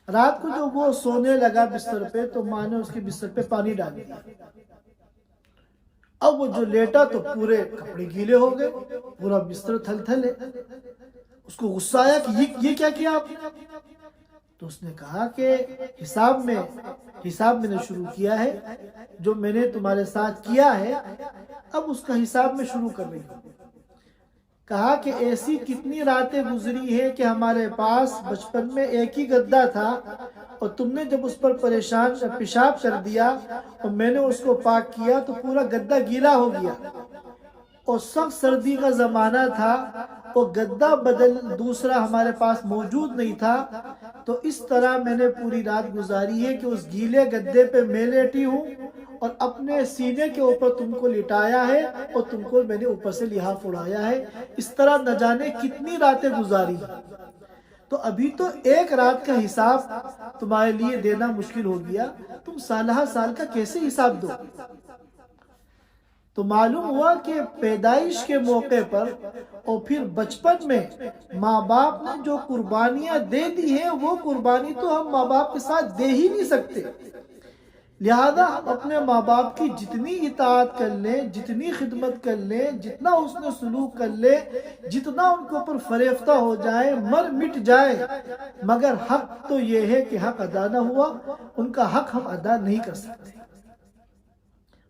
رات کو جو وہ سونے لگا بستر پہ تو ماں نے اس کے بستر پہ پانی ڈال دیا۔ اب وہ جو لیٹا تو پورے کپڑے گیلے ہو گئے، پورا بستر تھل تھل ہے۔ اس کو غصہ آیا کہ یہ کیا کیا آپ نے؟ تو اس نے کہا کہ حساب میں نے شروع کیا ہے، جو میں نے تمہارے ساتھ کیا ہے اب اس کا حساب میں شروع کر رہی ہوں۔ کہا کہ ایسی کتنی راتیں گزری ہے کہ ہمارے پاس بچپن میں ایک ہی گدا تھا، اور تم نے جب اس پر پیشاب کر دیا اور میں نے اس کو پاک کیا تو پورا گدا گیلا ہو گیا، اور سخت سردی کا زمانہ تھا اور گدا بدل دوسرا ہمارے پاس موجود نہیں تھا، تو اس طرح میں نے پوری رات گزاری ہے کہ اس گیلے گدے پہ میں لیٹی ہوں اور اپنے سینے کے اوپر تم کو لٹایا ہے اور تم کو میں نے اوپر سے لحاف اڑایا ہے، اس طرح نہ جانے کتنی راتیں گزاری ہیں۔ تو ابھی تو ایک رات کا حساب تمہارے لیے دینا مشکل ہو گیا، تم سالہ سال کا کیسے حساب دو؟ تو معلوم ہوا کہ پیدائش کے موقع پر اور پھر بچپن میں ماں باپ نے جو قربانیاں دے دی ہیں وہ قربانی تو ہم ماں باپ کے ساتھ دے ہی نہیں سکتے، لہذا ہم اپنے ماں باپ کی جتنی اطاعت کر لیں، جتنی خدمت کر لیں، جتنا حسن سلوک کر لیں، جتنا ان کے اوپر فریفتہ ہو جائے، مر مٹ جائے، مگر حق تو یہ ہے کہ حق ادا نہ ہوا، ان کا حق ہم ادا نہیں کر سکتے۔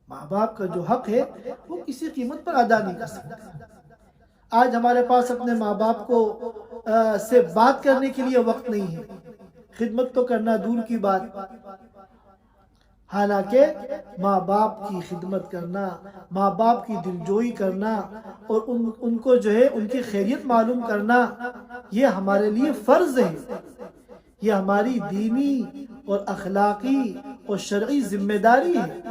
ماں باپ کا جو حق ہے وہ کسی قیمت پر ادا نہیں کر سکتے۔ آج ہمارے پاس اپنے ماں باپ کو سے بات کرنے کے لیے وقت نہیں ہے، خدمت تو کرنا دور کی بات، حالانکہ ماں باپ کی خدمت کرنا، ماں باپ کی دلجوئی کرنا اور ان کو جو ہے ان کی خیریت معلوم کرنا، یہ ہمارے لیے فرض ہے، یہ ہماری دینی اور اخلاقی اور شرعی ذمہ داری ہے۔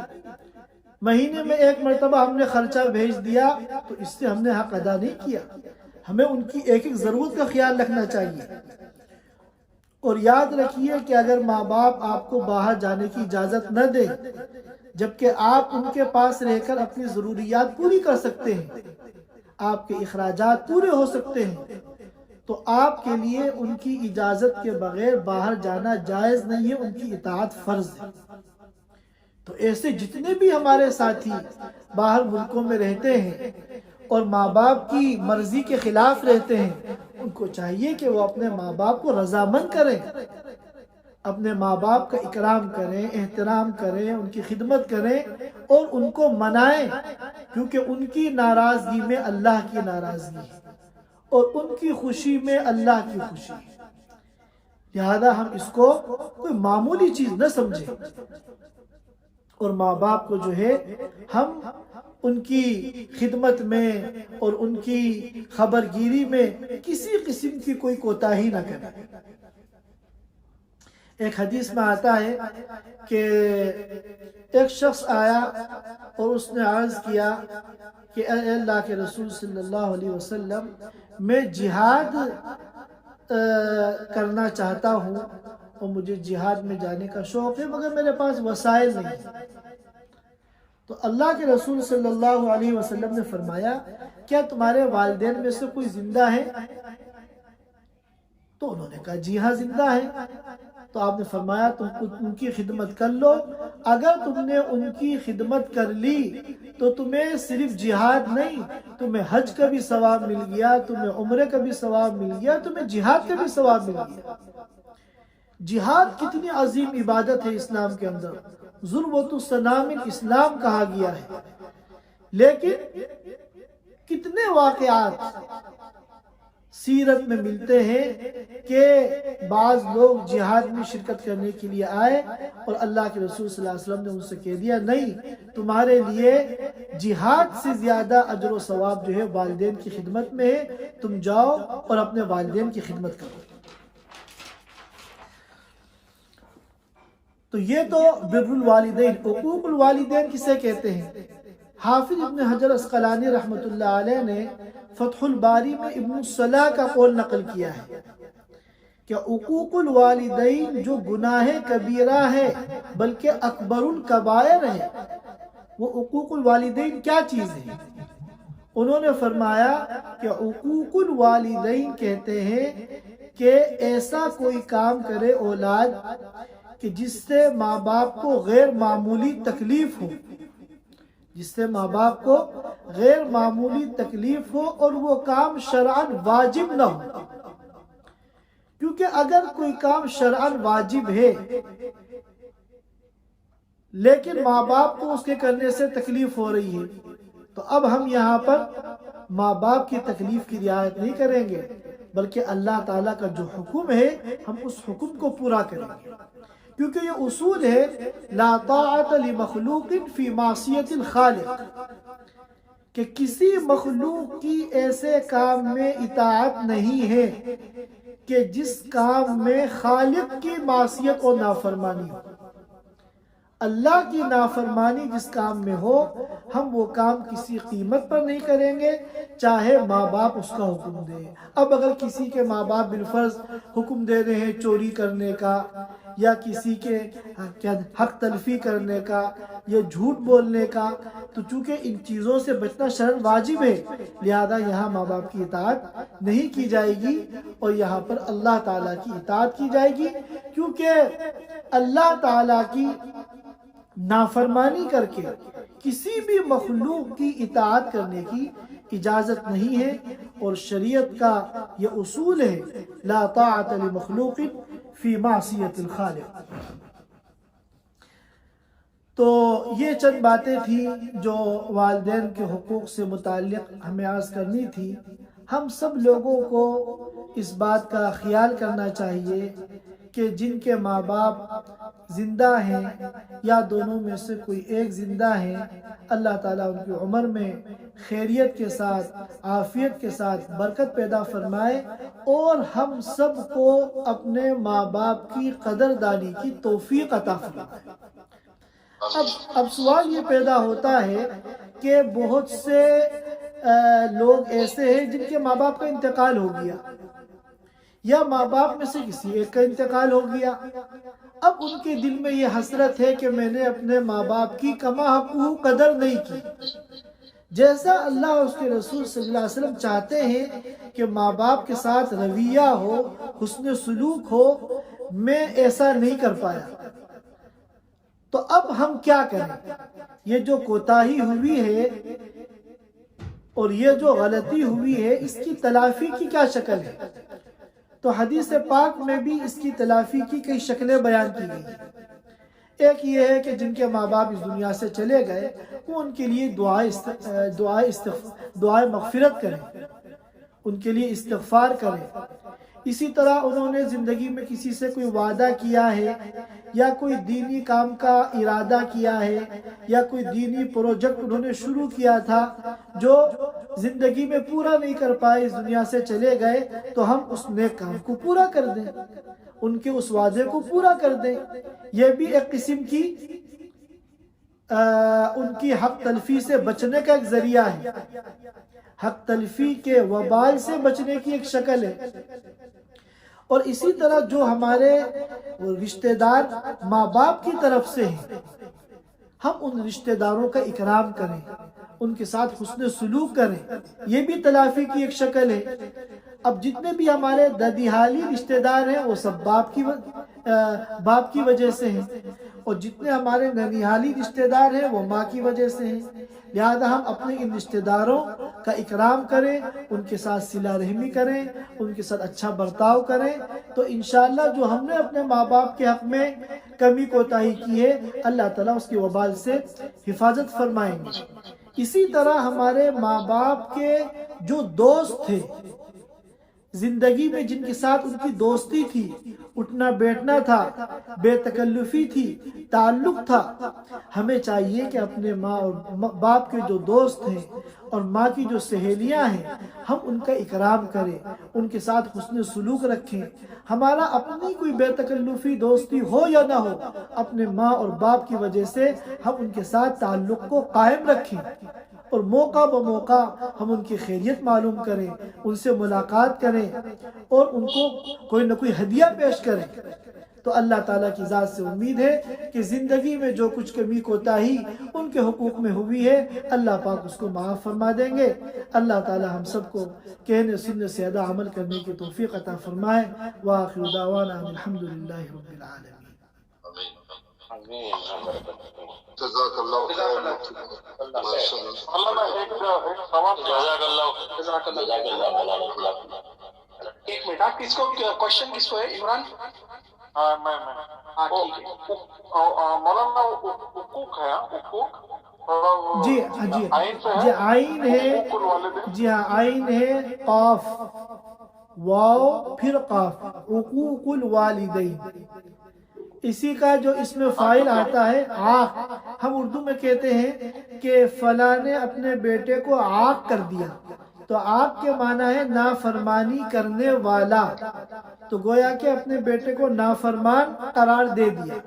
مہینے میں ایک مرتبہ ہم نے خرچہ بھیج دیا تو اس سے ہم نے حق ادا نہیں کیا، ہمیں ان کی ایک ایک ضرورت کا خیال رکھنا چاہیے۔ اور یاد رکھیے کہ اگر ماں باپ آپ کو باہر جانے کی اجازت نہ دیں جبکہ آپ ان کے پاس رہ کر اپنی ضروریات پوری کر سکتے ہیں، آپ کے اخراجات پورے ہو سکتے ہیں، تو آپ کے لیے ان کی اجازت کے بغیر باہر جانا جائز نہیں ہے، ان کی اطاعت فرض ہے۔ تو ایسے جتنے بھی ہمارے ساتھی باہر ملکوں میں رہتے ہیں اور ماں باپ کی مرضی کے خلاف رہتے ہیں، ان کو چاہیے کہ وہ اپنے ماں باپ کو رضامند کریں، اپنے ماں باپ کا اکرام کریں، احترام کریں، ان کی خدمت کریں اور ان کو منائیں، کیونکہ ان کی ناراضگی میں اللہ کی ناراضگی ہے اور ان کی خوشی میں اللہ کی خوشی ہے، لہذا ہم اس کو کوئی معمولی چیز نہ سمجھیں، اور ماں باپ کو جو ہے ہم ان کی خدمت میں اور ان کی خبرگیری میں کسی قسم کی کوئی کوتاہی نہ کریں۔ ایک حدیث میں آتا ہے کہ ایک شخص آیا اور اس نے عرض کیا کہ اے اللہ کے رسول صلی اللہ علیہ وسلم، میں جہاد کرنا چاہتا ہوں اور مجھے جہاد میں جانے کا شوق ہے، مگر میرے پاس وسائل نہیں۔ تو اللہ کے رسول صلی اللہ علیہ وسلم نے فرمایا، کیا تمہارے والدین میں سے کوئی زندہ ہے؟ تو انہوں نے کہا جی ہاں زندہ ہے۔ تو آپ نے فرمایا تم ان کی خدمت کر لو، اگر تم نے ان کی خدمت کر لی تو تمہیں صرف جہاد نہیں، تمہیں حج کا بھی ثواب مل گیا، تمہیں عمرے کا بھی ثواب مل گیا، تمہیں جہاد کا بھی ثواب مل گیا۔ جہاد کتنی عظیم عبادت ہے اسلام کے اندر، ذروۃ السنام اسلام کہا گیا ہے، لیکن کتنے واقعات سیرت میں ملتے ہیں کہ بعض لوگ جہاد میں شرکت کرنے کے لیے آئے اور اللہ کے رسول صلی اللہ علیہ وسلم نے ان سے کہہ دیا نہیں، تمہارے لیے جہاد سے زیادہ اجر و ثواب جو ہے والدین کی خدمت میں ہے، تم جاؤ اور اپنے والدین کی خدمت کرو۔ تو یہ تو بر الوالدین، حقوق الوالدین کسے کہتے ہیں؟ حافظ ابن حجر اسقلانی رحمۃ اللہ علیہ نے فتح الباری میں ابن الصلاح کا قول نقل کیا ہے کہ حقوق الوالدین جو گناہ کبیرہ ہے بلکہ اکبر الکبائر ہے۔ وہ حقوق الوالدین کیا چیز ہے؟ انہوں نے فرمایا کہ حقوق الوالدین کہتے ہیں کہ ایسا کوئی کام کرے اولاد کہ جس سے ماں باپ کو غیر معمولی تکلیف ہو، جس سے ماں باپ کو غیر معمولی تکلیف ہو اور وہ کام شرعاً واجب نہ ہو، کیونکہ اگر کوئی کام شرعاً واجب ہے لیکن ماں باپ کو اس کے کرنے سے تکلیف ہو رہی ہے، تو اب ہم یہاں پر ماں باپ کی تکلیف کی رعایت نہیں کریں گے، بلکہ اللہ تعالیٰ کا جو حکم ہے ہم اس حکم کو پورا کریں گے، کیونکہ یہ اصول ہے لا طاعت لمخلوق فی معصیت الخالق، کہ کسی مخلوق کی ایسے کام میں اطاعت نہیں ہے کہ جس کام میں خالق کی معصیت اور نافرمانی ہو۔ اللہ کی نافرمانی جس کام میں ہو ہم وہ کام کسی قیمت پر نہیں کریں گے، چاہے ماں باپ اس کا حکم دے۔ اب اگر کسی کے ماں باپ بالفرض حکم دے رہے ہیں چوری کرنے کا، یا کسی کے حق تلفی کرنے کا، یا جھوٹ بولنے کا، تو چونکہ ان چیزوں سے بچنا شرعاً واجب ہے، لہذا یہاں ماں باپ کی اطاعت نہیں کی جائے گی اور یہاں پر اللہ تعالیٰ کی اطاعت کی جائے گی، کیونکہ اللہ تعالیٰ کی نافرمانی کر کے کسی بھی مخلوق کی اطاعت کرنے کی اجازت نہیں ہے، اور شریعت کا یہ اصول ہے لا طاعت لمخلوق فی معصیت الخالق۔ تو یہ چند باتیں تھیں جو والدین کے حقوق سے متعلق ہمیں عرض کرنی تھی۔ ہم سب لوگوں کو اس بات کا خیال کرنا چاہیے کہ جن کے ماں باپ زندہ ہیں یا دونوں میں سے کوئی ایک زندہ ہے، اللہ تعالیٰ ان کی عمر میں خیریت کے ساتھ، عافیت کے ساتھ برکت پیدا فرمائے، اور ہم سب کو اپنے ماں باپ کی قدردانی کی توفیق عطا فرمائے۔ اب سوال یہ پیدا ہوتا ہے کہ بہت سے لوگ ایسے ہیں جن کے ماں باپ کا انتقال ہو گیا، یا ماں باپ میں سے کسی ایک کا انتقال ہو گیا، اب ان کے دل میں یہ حسرت ہے کہ میں نے اپنے ماں باپ کی کما حقہ قدر نہیں کی۔ جیسا اللہ اور اس کے رسول صلی اللہ علیہ وسلم چاہتے ہیں کہ ماں باپ کے ساتھ رویہ ہو، حسن سلوک ہو، میں ایسا نہیں کر پایا، تو اب ہم کیا کریں؟ یہ جو کوتاہی ہوئی ہے اور یہ جو غلطی ہوئی ہے، اس کی تلافی کی کیا شکل ہے؟ تو حدیث پاک میں بھی اس کی تلافی کی کئی شکلیں بیان کی گئی ہیں۔ ایک یہ ہے کہ جن کے ماں باپ اس دنیا سے چلے گئے، وہ ان کے لیے دعائے مغفرت کریں، ان کے لیے استغفار کریں۔ اسی طرح انہوں نے زندگی میں کسی سے کوئی وعدہ کیا ہے، یا کوئی دینی کام کا ارادہ کیا ہے، یا کوئی دینی پروجیکٹ انہوں نے شروع کیا تھا جو زندگی میں پورا نہیں کر پائے، اس دنیا سے چلے گئے، تو ہم اس نیک کام کو پورا کر دیں، ان کے اس وعدے کو پورا کر دیں۔ یہ بھی ایک قسم کی ان کی حق تلفی سے بچنے کا ایک ذریعہ ہے، حق تلفی کے وبال سے بچنے کی ایک شکل ہے۔ اور اسی طرح جو ہمارے رشتہ دار ماں باپ کی طرف سے ہیں، ہم ان رشتہ داروں کا اکرام کریں، ان کے ساتھ حسن سلوک کریں، یہ بھی تلافی کی ایک شکل ہے۔ اب جتنے بھی ہمارے ددیحالی رشتہ دار ہیں وہ سب باپ کی وجہ سے ہیں، اور جتنے ہمارے ننیحالی رشتہ دار ہیں وہ ماں کی وجہ سے ہیں، لہذا ہم اپنے ان رشتہ داروں کا اکرام کریں، ان کے ساتھ صلہ رحمی کریں، ان کے ساتھ اچھا برتاؤ کریں، تو انشاءاللہ جو ہم نے اپنے ماں باپ کے حق میں کمی کوتاہی کی ہے، اللہ تعالیٰ اس کے وبال سے حفاظت فرمائیں گے۔ اسی طرح ہمارے ماں باپ کے جو دوست تھے زندگی میں، جن کے ساتھ ان کی دوستی تھی، اٹھنا بیٹھنا تھا، بے تکلفی تھی، تعلق تھا، ہمیں چاہیے کہ اپنے ماں اور باپ کے جو دوست ہیں اور ماں کی جو سہیلیاں ہیں، ہم ان کا اکرام کریں، ان کے ساتھ حسن سلوک رکھیں۔ ہمارا اپنی کوئی بے تکلفی دوستی ہو یا نہ ہو، اپنے ماں اور باپ کی وجہ سے ہم ان کے ساتھ تعلق کو قائم رکھیں، اور موقع بموقع ہم ان کی خیریت معلوم کریں، ان سے ملاقات کریں، اور ان کو کوئی نہ کوئی ہدیہ پیش کریں۔ تو اللہ تعالیٰ کی ذات سے امید ہے کہ زندگی میں جو کچھ کمی کوتاہی ان کے حقوق میں ہوئی ہے، اللہ پاک اس کو معاف فرما دیں گے۔ اللہ تعالیٰ ہم سب کو کہنے سننے سے زیادہ عمل کرنے کی توفیق عطا فرمائے۔ وآخر دعوانا الحمدللہ رب العالمین۔ جزاک اللہ خیر. ماشاء اللہ. میں ایک سوال. جزاک اللہ. ایک منٹ، آپ کس کو کوشچن کس کو ہے عمران؟ میں ہاں ٹھیک ہے. مولانا حقوق ہے، حقوق جی جی جی آئین ہے. جی ہاں آئین ہے قاف واو پھر قاف، حقوق الوالدین. اسی کا جو اس میں فاعل آتا ہے عاق. ہم اردو میں کہتے ہیں کہ فلاں نے اپنے بیٹے کو عاق کر دیا، تو عاق کے معنی ہے نافرمانی کرنے والا. تو گویا کہ اپنے بیٹے کو نافرمان قرار دے دیا.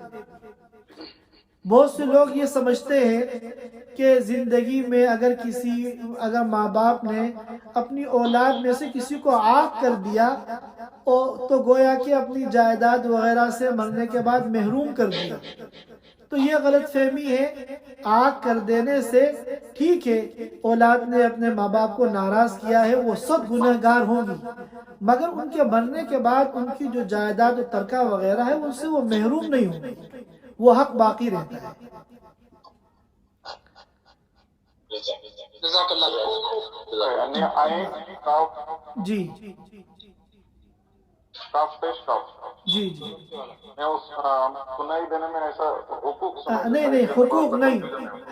بہت سے لوگ یہ سمجھتے ہیں کہ زندگی میں اگر ماں باپ نے اپنی اولاد میں سے کسی کو عاق کر دیا تو گویا کہ اپنی جائیداد وغیرہ سے مرنے کے بعد محروم کر دیا. تو یہ غلط فہمی ہے. عاق کر دینے سے ٹھیک ہے اولاد نے اپنے ماں باپ کو ناراض کیا ہے، وہ سب گناہ گار ہوں گی، مگر ان کے مرنے کے بعد ان کی جو جائیداد و ترکہ وغیرہ ہے ان سے وہ محروم نہیں ہوں گی، وہ حق باقی رہتا ہے. جزاک اللہ. جی جی جی سنائی دینے میں ایسا حقوق نہیں حقوق نہیں.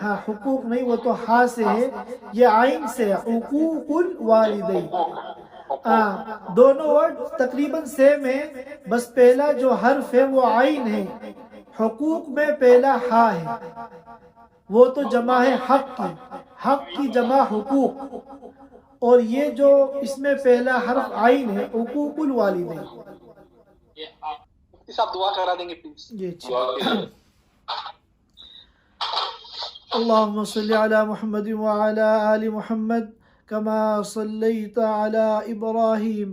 ہاں حقوق نہیں، وہ تو ہاں سے ہے، یہ عین سے ہے حقوق الوالدین. دونوں ورڈ تقریباً سیم ہے، بس پہلا جو حرف ہے وہ عین ہے. حقوق میں پہلا ہا ہے، وہ تو جمع ہے حق کی جمع حقوق، اور یہ جو اس میں پہلا حرف عین ہے حقوق الوالدین. صاحب دعا کرا دیں گے پلیز. اللهم صل على محمد وعلى آل محمد كما صليت على إبراهيم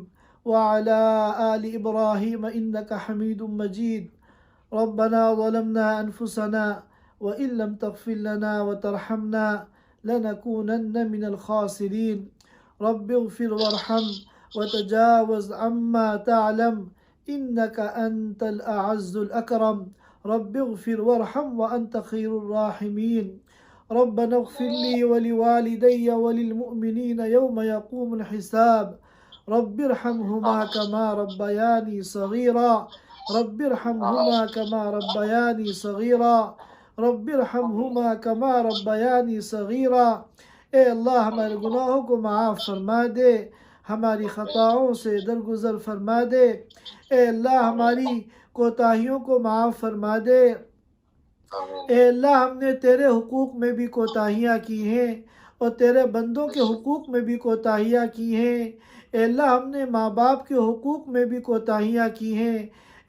وعلى آل إبراهيم إنك حميد مجيد. ربنا ظلمنا أنفسنا وإن لم تغفر لنا وترحمنا لنكونن من الخاسرين. رب اغفر وارحم وتجاوز عما تعلم إنك أنت الأعز الأكرم. رب اغفر وارحم وأنت خير الراحمين. ربنا اغفر لي ولوالدي وللمؤمنين يوم يقوم الحساب. رب ارحمهما كما ربياني صغيرا. رب ارحمهما كما ربياني صغيرا. رب ارحمهما كما ربياني صغيرا. اے اللہ ہمارے گناہوں کو معاف فرما دے، ہماری خطاؤں سے درگزر فرما دے. اے اللہ ہماری کوتاہیوں کو معاف فرما دے. اے اللہ ہم نے تیرے حقوق میں بھی کوتاہیاں کی ہیں اور تیرے بندوں کے حقوق میں بھی کوتاہیاں کی ہیں. اے اللہ ہم نے ماں باپ کے حقوق میں بھی کوتاہیاں کی ہیں.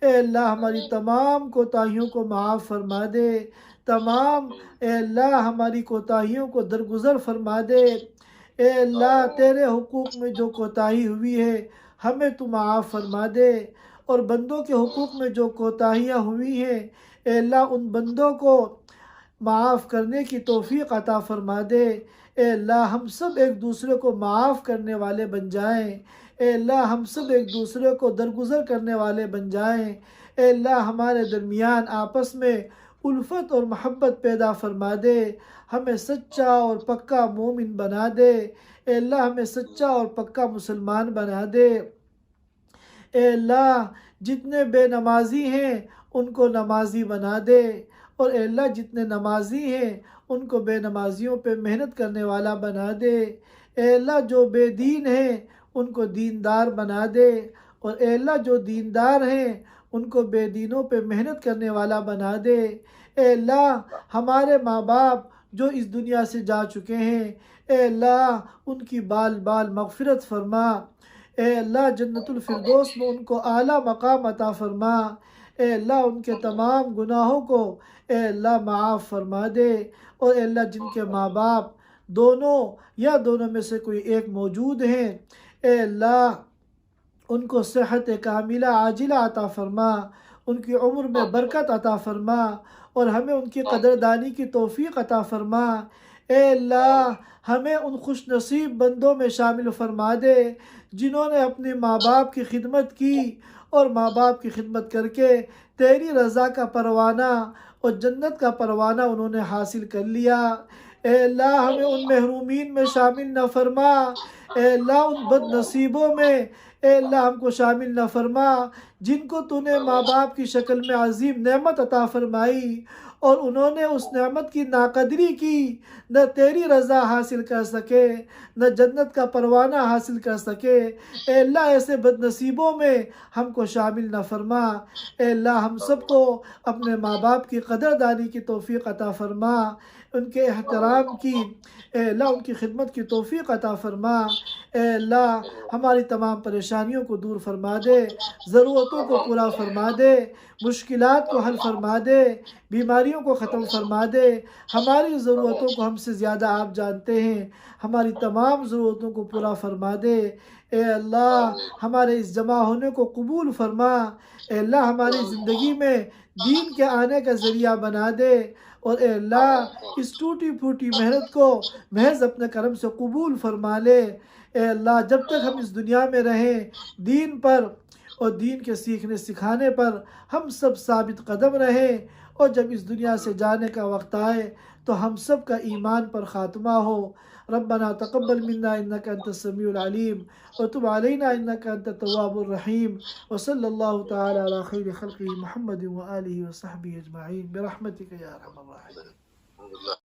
اے اللہ ہماری تمام کوتاہیوں کو معاف فرما دے. اے اللہ ہماری کوتاہیوں کو درگزر فرما دے. اے اللہ تیرے حقوق میں جو کوتاہی ہوئی ہے ہمیں تو معاف فرما دے، اور بندوں کے حقوق میں جو کوتاہیاں ہوئی ہیں اے اللہ ان بندوں کو معاف کرنے کی توفیق عطا فرما دے. اے اللہ ہم سب ایک دوسرے کو معاف کرنے والے بن جائیں. اے اللہ ہم سب ایک دوسرے کو درگزر کرنے والے بن جائیں. اے اللہ ہمارے درمیان آپس میں الفت اور محبت پیدا فرما دے. ہمیں سچا اور پکا مومن بنا دے. اے اللہ ہمیں سچا اور پکا مسلمان بنا دے. اے اللہ جتنے بے نمازی ہیں ان کو نمازی بنا دے، اور اے اللہ جتنے نمازی ہیں ان کو بے نمازیوں پہ محنت کرنے والا بنا دے. اے اللہ جو بے دین ہیں ان کو دیندار بنا دے، اور اے اللہ جو دیندار ہیں ان کو بے دینوں پہ محنت کرنے والا بنا دے. اے اللہ ہمارے ماں باپ جو اس دنیا سے جا چکے ہیں اے اللہ ان کی بال بال مغفرت فرما. اے اللہ جنت الفردوس میں ان کو اعلیٰ مقام عطا فرما. اے اللہ ان کے تمام گناہوں کو اے اللہ معاف فرما دے. اور اے اللہ جن کے ماں باپ دونوں یا دونوں میں سے کوئی ایک موجود ہیں اے اللہ ان کو صحت کاملہ عاجلہ عطا فرما، ان کی عمر میں برکت عطا فرما، اور ہمیں ان کی قدردانی کی توفیق عطا فرما. اے اللہ ہمیں ان خوش نصیب بندوں میں شامل فرما دے جنہوں نے اپنے ماں باپ کی خدمت کی اور ماں باپ کی خدمت کر کے تیری رضا کا پروانہ اور جنت کا پروانہ انہوں نے حاصل کر لیا۔ اے اللہ ہمیں ان محرومین میں شامل نہ فرما، اے اللہ ان بد نصیبوں میں اے اللہ ہم کو شامل نہ فرما جن کو تو نے ماں باپ کی شکل میں عظیم نعمت عطا فرمائی اور انہوں نے اس نعمت کی ناقدری کی، نہ تیری رضا حاصل کر سکے نہ جنت کا پروانہ حاصل کر سکے۔ اے اللہ ایسے بد نصیبوں میں ہم کو شامل نہ فرما۔ اے اللہ ہم سب کو اپنے ماں باپ کی قدردانی کی توفیق عطا فرما، ان کے احترام کی اے اللہ ان کی خدمت کی توفیق عطا فرما۔ اے اللہ ہماری تمام پریشانیوں کو دور فرما دے، ضرورتوں کو پورا فرما دے، مشکلات کو حل فرما دے، بیماریوں کو ختم فرما دے۔ ہماری ضرورتوں کو ہم سے زیادہ آپ جانتے ہیں، ہماری تمام ضرورتوں کو پورا فرما دے۔ اے اللہ ہمارے اس جمع ہونے کو قبول فرما۔ اے اللہ ہماری زندگی میں دین کے آنے کا ذریعہ بنا دے، اور اے اللہ اس ٹوٹی پھوٹی محنت کو محض اپنے کرم سے قبول فرما لے۔ اے اللہ جب تک ہم اس دنیا میں رہیں دین پر اور دین کے سیکھنے سکھانے پر ہم سب ثابت قدم رہیں، اور جب اس دنیا سے جانے کا وقت آئے تو ہم سب کا ایمان پر خاتمہ ہو۔ ربنا تقبل منا انك انت السميع العليم وتب علينا انك انت التواب الرحيم وصلى الله تعالى على خير خلقه محمد وآله وصحبه اجمعين برحمتك يا ارحم الراحمين۔ الحمد لله